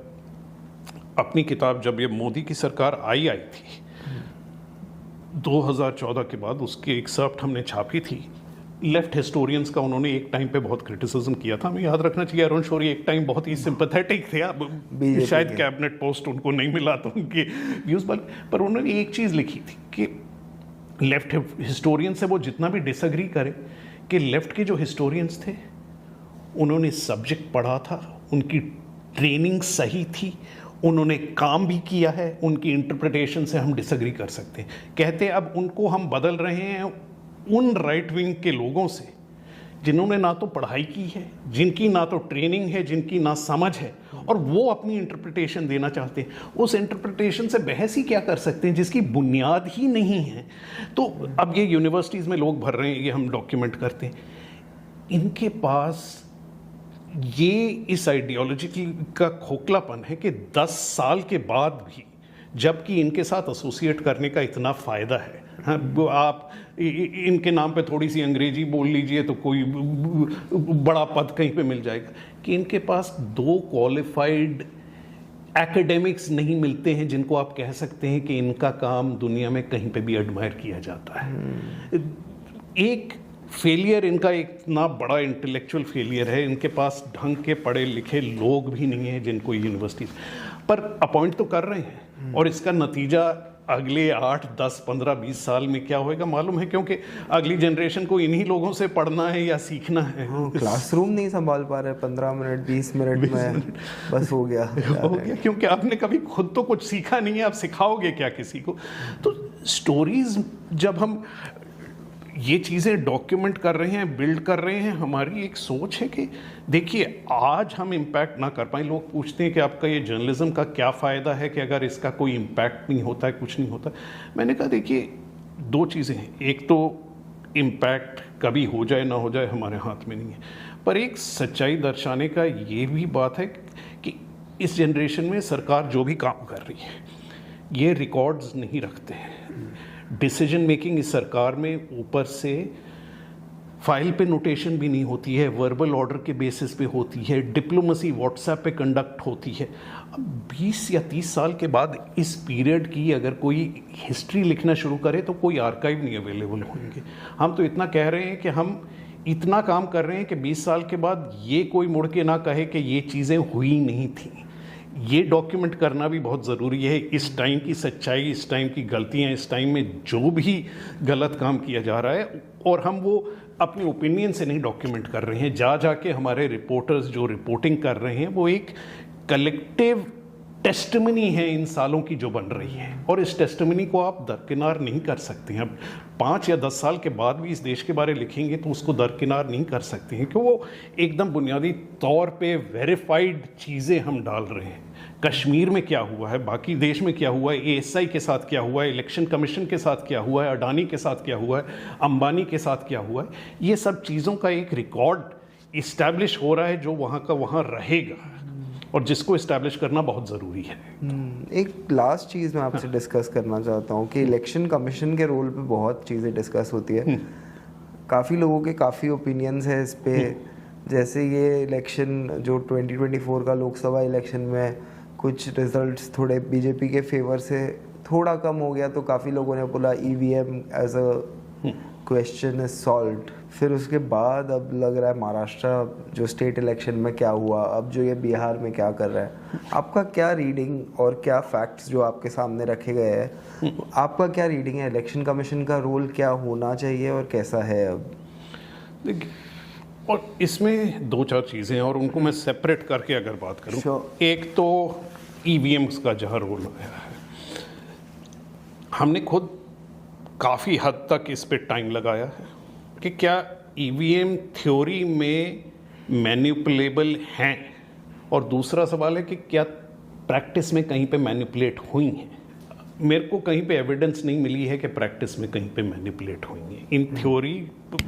अपनी किताब, जब ये मोदी की सरकार आई थी 2014 के बाद, उसकी एक एक्सर्प्ट हमने छापी थी। लेफ्ट हिस्टोरियंस का उन्होंने एक टाइम पे बहुत क्रिटिसिज्म किया था। हमें याद रखना चाहिए अरुण शौरी एक टाइम बहुत ही सिंपैथेटिक थे। अब शायद कैबिनेट पोस्ट उनको नहीं मिला तो उनके व्यूज, पर उन्होंने एक चीज़ लिखी थी कि लेफ्ट हिस्टोरियन से वो जितना भी डिसएग्री करे, कि लेफ्ट के जो हिस्टोरियंस थे उन्होंने सब्जेक्ट पढ़ा था, उनकी ट्रेनिंग सही थी, उन्होंने काम भी किया है, उनकी इंटरप्रिटेशन से हम डिसएग्री कर सकते हैं। कहते अब उनको हम बदल रहे हैं उन राइट विंग के लोगों से जिन्होंने ना तो पढ़ाई की है, जिनकी ना तो ट्रेनिंग है, जिनकी ना समझ है, और वो अपनी इंटरप्रिटेशन देना चाहते हैं। उस इंटरप्रिटेशन से बहस ही क्या कर सकते हैं जिसकी बुनियाद ही नहीं है। तो अब ये यूनिवर्सिटीज़ में लोग भर रहे हैं, ये हम डॉक्यूमेंट करते हैं, इनके पास ये इस आइडियोलॉजी का खोखलापन है कि 10 साल के बाद भी, जबकि इनके साथ एसोसिएट करने का इतना फ़ायदा है, हाँ, आप इनके नाम पे थोड़ी सी अंग्रेजी बोल लीजिए तो कोई बड़ा पद कहीं पे मिल जाएगा, कि इनके पास 2 क्वालिफाइड एकेडमिक्स नहीं मिलते हैं जिनको आप कह सकते हैं कि इनका काम दुनिया में कहीं पे भी एडमायर किया जाता है। एक फेलियर इनका इतना बड़ा इंटेलेक्चुअल फेलियर है, इनके पास ढंग के पढ़े लिखे लोग भी नहीं हैं जिनको यूनिवर्सिटी पर अपॉइंट तो कर रहे हैं, और इसका नतीजा अगले 8, 10, 15, 20 साल में क्या होएगा मालूम है, क्योंकि अगली जनरेशन को इन्हीं लोगों से पढ़ना है या सीखना है। क्लासरूम नहीं संभाल पा रहे 15 मिनट 20 मिनट में बस हो गया क्योंकि आपने कभी खुद तो कुछ सीखा नहीं है, आप सिखाओगे क्या किसी को। तो स्टोरीज जब हम ये चीज़ें डॉक्यूमेंट कर रहे हैं, बिल्ड कर रहे हैं, हमारी एक सोच है कि देखिए आज हम इम्पैक्ट ना कर पाए। लोग पूछते हैं कि आपका ये जर्नलिज्म का क्या फ़ायदा है कि अगर इसका कोई इम्पैक्ट नहीं होता है, कुछ नहीं होता। मैंने कहा देखिए 2 चीज़ें हैं, एक तो इम्पैक्ट कभी हो जाए ना हो जाए हमारे हाथ में नहीं है, पर एक सच्चाई दर्शाने का ये भी बात है कि इस जनरेशन में सरकार जो भी काम कर रही है ये रिकॉर्ड्स नहीं रखते हैं। डिसीजन मेकिंग इस सरकार में ऊपर से फाइल पे नोटेशन भी नहीं होती है, वर्बल ऑर्डर के बेसिस पे होती है, डिप्लोमेसी व्हाट्सएप पे कंडक्ट होती है। अब 20 या 30 साल के बाद इस पीरियड की अगर कोई हिस्ट्री लिखना शुरू करे तो कोई आर्काइव नहीं अवेलेबल होंगे। हम तो इतना कह रहे हैं कि हम इतना काम कर रहे हैं कि 20 साल के बाद ये कोई मुड़ के ना कहे कि ये चीज़ें हुई नहीं थी। ये डॉक्यूमेंट करना भी बहुत ज़रूरी है, इस टाइम की सच्चाई, इस टाइम की गलतियाँ, इस टाइम में जो भी गलत काम किया जा रहा है, और हम वो अपने ओपिनियन से नहीं डॉक्यूमेंट कर रहे हैं। जाके हमारे रिपोर्टर्स जो रिपोर्टिंग कर रहे हैं वो एक कलेक्टिव टेस्टिमनी है इन सालों की जो बन रही है, और इस टेस्टिमनी को आप दरकिनार नहीं कर सकते हैं। अब 5 या 10 साल के बाद भी इस देश के बारे लिखेंगे तो उसको दरकिनार नहीं कर सकते हैं, क्योंकि वो एकदम बुनियादी तौर पे वेरीफाइड चीज़ें हम डाल रहे हैं। कश्मीर में क्या हुआ है, बाकी देश में क्या हुआ है, ASI के साथ क्या हुआ है, इलेक्शन कमीशन के साथ क्या हुआ है, अडानी के साथ क्या हुआ है, अंबानी के साथ क्या हुआ है, ये सब चीज़ों का एक रिकॉर्ड इस्टेब्लिश हो रहा है जो वहाँ का वहाँ रहेगा, और जिसको इस्टेब्लिश करना बहुत ज़रूरी है। एक लास्ट चीज़ मैं आपसे डिस्कस करना चाहता हूँ कि इलेक्शन कमीशन के रोल पे बहुत चीज़ें डिस्कस होती है, काफ़ी लोगों के काफ़ी ओपिनियंस है इस पे। जैसे ये इलेक्शन जो 2024 का लोकसभा इलेक्शन में कुछ रिजल्ट्स थोड़े बीजेपी के फेवर से थोड़ा कम हो गया, तो काफ़ी लोगों ने बोला EVM as a question is solved. फिर उसके बाद अब लग रहा है महाराष्ट्र जो स्टेट इलेक्शन में क्या हुआ, अब जो ये बिहार में क्या कर रहा है, आपका क्या रीडिंग और क्या फैक्ट्स जो आपके सामने रखे गए हैं, आपका क्या रीडिंग है? इलेक्शन कमीशन का रोल क्या होना चाहिए और कैसा है अब? देखिए, और इसमें 2-4 चीज़ें हैं और उनको मैं सेपरेट करके अगर बात करूं, एक तो EVMs का जहाँ रोल आया है, हमने खुद काफ़ी हद तक इस पे टाइम लगाया है कि क्या EVM थ्योरी में मैनिपुलेबल हैं, और दूसरा सवाल है कि क्या प्रैक्टिस में कहीं पे मैनिपुलेट हुई हैं। मेरे को कहीं पे एविडेंस नहीं मिली है कि प्रैक्टिस में कहीं पे मैनिपुलेट हुई हैं। इन थ्योरी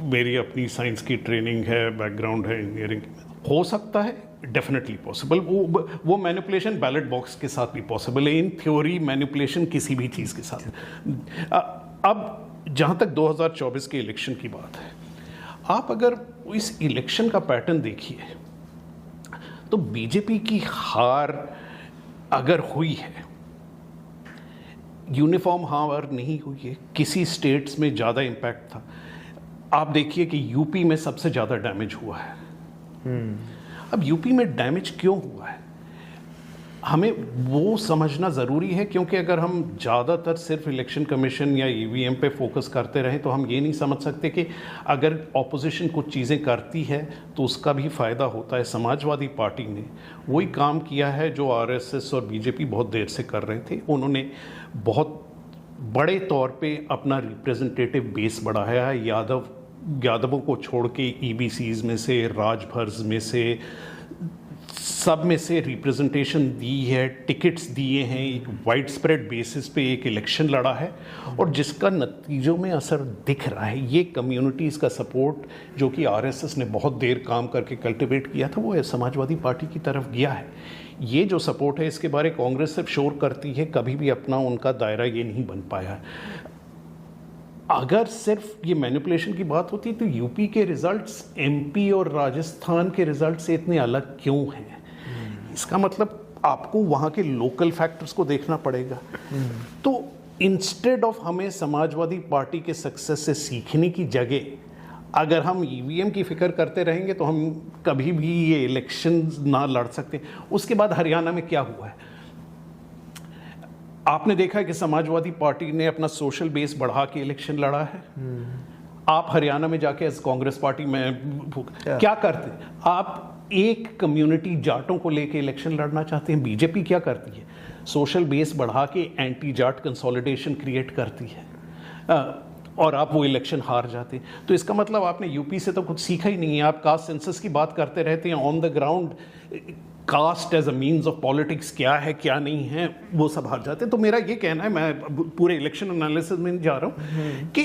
मेरी अपनी साइंस की ट्रेनिंग है, बैकग्राउंड है इंजीनियरिंग, हो सकता है, डेफिनेटली पॉसिबल। वो मैनिपुलेशन बैलेट बॉक्स के साथ भी पॉसिबल है। इन थ्योरी मैनिपुलेशन किसी भी चीज़ के साथ। अब जहाँ तक 2024 के इलेक्शन की बात है, आप अगर इस इलेक्शन का पैटर्न देखिए तो बीजेपी की हार अगर हुई है, यूनिफॉर्म हार नहीं हुई है, किसी स्टेट्स में ज़्यादा इम्पैक्ट था। आप देखिए कि यूपी में सबसे ज़्यादा डैमेज हुआ है। अब यूपी में डैमेज क्यों हुआ है, हमें वो समझना ज़रूरी है, क्योंकि अगर हम ज़्यादातर सिर्फ इलेक्शन कमीशन या EVM पे फोकस करते रहें तो हम ये नहीं समझ सकते कि अगर ऑपोजिशन कुछ चीज़ें करती है तो उसका भी फ़ायदा होता है। समाजवादी पार्टी ने वही काम किया है जो RSS और BJP बहुत देर से कर रहे थे। उन्होंने बहुत बड़े तौर पे अपना रिप्रेजेंटेटिव बेस बढ़ाया है। यादव यादवों को छोड़ के ईबीसीज में से, राजभर्स में से, सब में से रिप्रेजेंटेशन दी है, टिकट्स दिए हैं, एक वाइड स्प्रेड बेसिस पे एक इलेक्शन लड़ा है और जिसका नतीजों में असर दिख रहा है। ये कम्युनिटीज़ का सपोर्ट जो कि आरएसएस ने बहुत देर काम करके कल्टिवेट किया था, वो समाजवादी पार्टी की तरफ गया है। ये जो सपोर्ट है इसके बारे कांग्रेस सिर्फ शोर करती है, कभी भी अपना उनका दायरा ये नहीं बन पाया। अगर सिर्फ ये मैनिपुलेशन की बात होती तो यूपी के रिजल्ट्स एमपी और राजस्थान के रिजल्ट से इतने अलग क्यों हैं? इसका मतलब आपको वहाँ के लोकल फैक्टर्स को देखना पड़ेगा। तो इंस्टेड ऑफ हमें समाजवादी पार्टी के सक्सेस से सीखने की जगह अगर हम ईवीएम की फिक्र करते रहेंगे तो हम कभी भी ये इलेक्शन ना लड़ सकते। उसके बाद हरियाणा में क्या हुआ है आपने देखा है कि समाजवादी पार्टी ने अपना सोशल बेस बढ़ा के इलेक्शन लड़ा है। आप हरियाणा में जाके एज कांग्रेस पार्टी में क्या करते हैं? आप एक कम्युनिटी जाटों को लेके इलेक्शन लड़ना चाहते हैं। बीजेपी क्या करती है? सोशल बेस बढ़ा के एंटी जाट कंसोलिडेशन क्रिएट करती है और आप वो इलेक्शन हार जाते हैं। तो इसका मतलब आपने यूपी से तो कुछ सीखा ही नहीं है। आप कास्ट सेंसस की बात करते रहते हैं, on the ground caste as a means of politics क्या है क्या नहीं है वो सब हार जाते हैं। तो मेरा ये कहना है, मैं पूरे इलेक्शन एनालिसिस में जा रहा हूँ कि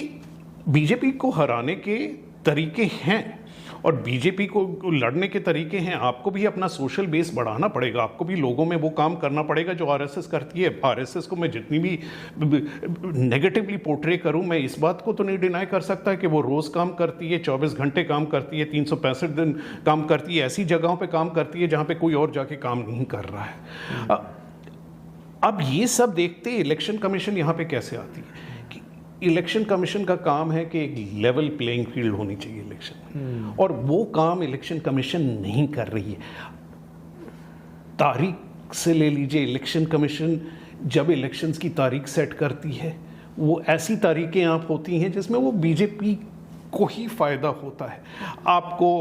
बीजेपी को हराने के तरीके हैं और बीजेपी को लड़ने के तरीके हैं। आपको भी अपना सोशल बेस बढ़ाना पड़ेगा, आपको भी लोगों में वो काम करना पड़ेगा जो आरएसएस करती है। आरएसएस को मैं जितनी भी नेगेटिवली पोर्ट्रे करूं, मैं इस बात को तो नहीं डिनाई कर सकता कि वो रोज़ काम करती है, 24 घंटे काम करती है, 365 दिन काम करती है, ऐसी जगहों पे काम करती है जहां पे कोई और जाके काम नहीं कर रहा है। अब ये सब देखते इलेक्शन कमीशन यहाँ पे कैसे आती है? इलेक्शन कमीशन का काम है कि एक लेवल प्लेइंग फील्ड होनी चाहिए इलेक्शन, और वो काम इलेक्शन कमीशन नहीं कर रही है। तारीख से ले लीजिए, इलेक्शन कमीशन जब इलेक्शंस की तारीख सेट करती है वो ऐसी तारीखें आप होती हैं जिसमें वो बीजेपी को ही फायदा होता है। आपको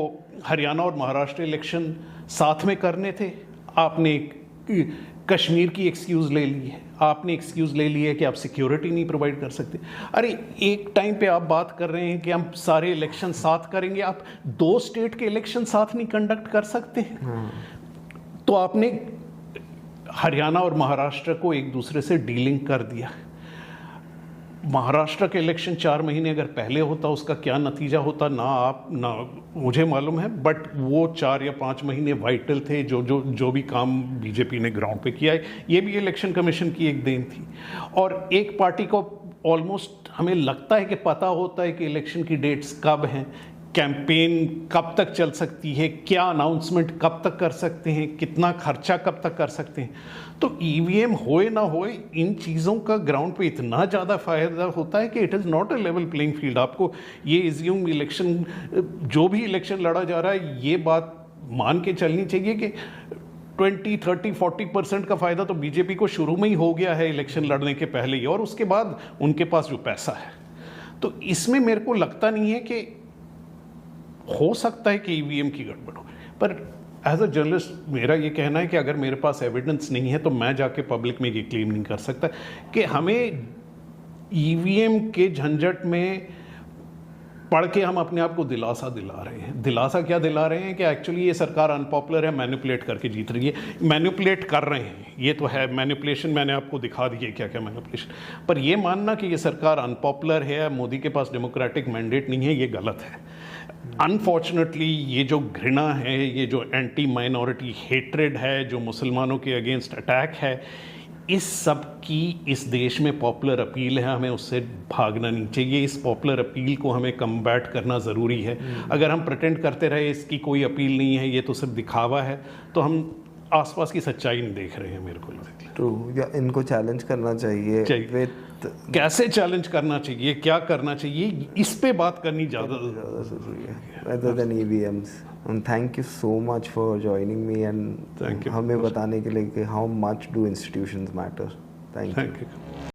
हरियाणा और महाराष्ट्र इलेक्शन साथ में करने थे, आपने कश्मीर की एक्सक्यूज़ ले ली है, आपने एक्सक्यूज़ ले ली है कि आप सिक्योरिटी नहीं प्रोवाइड कर सकते। अरे एक टाइम पे आप बात कर रहे हैं कि हम सारे इलेक्शन साथ करेंगे, आप 2 स्टेट के इलेक्शन साथ नहीं कंडक्ट कर सकते हैं। तो आपने हरियाणा और महाराष्ट्र को एक दूसरे से डीलिंग कर दिया। महाराष्ट्र के इलेक्शन 4 महीने अगर पहले होता उसका क्या नतीजा होता ना मुझे मालूम है, बट वो 4 या 5 महीने वाइटल थे। जो भी काम बीजेपी ने ग्राउंड पे किया है, ये भी इलेक्शन कमीशन की एक देन थी। और एक पार्टी को ऑलमोस्ट हमें लगता है कि पता होता है कि इलेक्शन की डेट्स कब हैं, कैंपेन कब तक चल सकती है, क्या अनाउंसमेंट कब तक कर सकते हैं, कितना खर्चा कब तक कर सकते हैं। तो ईवीएम होए ना होए, इन चीज़ों का ग्राउंड पे इतना ज़्यादा फायदा होता है कि it is not a level playing field. आपको ये इज्यूम इलेक्शन, जो भी इलेक्शन लड़ा जा रहा है, ये बात मान के चलनी चाहिए कि 20, 30, 40% का फ़ायदा तो बीजेपी को शुरू में ही हो गया है इलेक्शन लड़ने के पहले ही, और उसके बाद उनके पास जो पैसा है। तो इसमें मेरे को लगता नहीं है कि हो सकता है कि ईवीएम की गड़बड़ हो, पर एज अ जर्नलिस्ट मेरा ये कहना है कि अगर मेरे पास एविडेंस नहीं है तो मैं जाके पब्लिक में ये क्लेम नहीं कर सकता कि हमें ईवीएम के झंझट में पढ़ के हम अपने आप को दिलासा दिला रहे हैं। दिलासा क्या दिला रहे हैं कि एक्चुअली ये सरकार अनपॉपुलर है, मैनिपुलेट करके जीत रही है। मैनिपुलेट कर रहे हैं, ये तो है मैनिपुलेशन, मैंने आपको दिखा दी है क्या क्या मैनिपुलेशन। पर ये मानना कि ये सरकार अनपॉपुलर है, मोदी के पास डेमोक्रेटिक मैंडेट नहीं है, ये गलत है। अनफॉर्चुनेटली ये जो घृणा है, ये जो एंटी माइनॉरिटी हेट्रेड है, जो मुसलमानों के अगेंस्ट अटैक है, इस सब की इस देश में पॉपुलर अपील है, हमें उससे भागना नहीं चाहिए। इस पॉपुलर अपील को हमें कम्बैट करना ज़रूरी है। अगर हम प्रिटेंड करते रहे इसकी कोई अपील नहीं है, ये तो सिर्फ दिखावा है, तो हम आसपास की सच्चाई नहीं देख रहे हैं। मेरे को ट्रू, या इनको चैलेंज करना चाहिए। कैसे चैलेंज करना चाहिए, क्या करना चाहिए, इस पे बात करनी ज़्यादा ज़रूरी है rather than EVMs. And thank you so much for joining me and Thank you. हमें बताने के लिए कि how much do institutions matter. Thank you.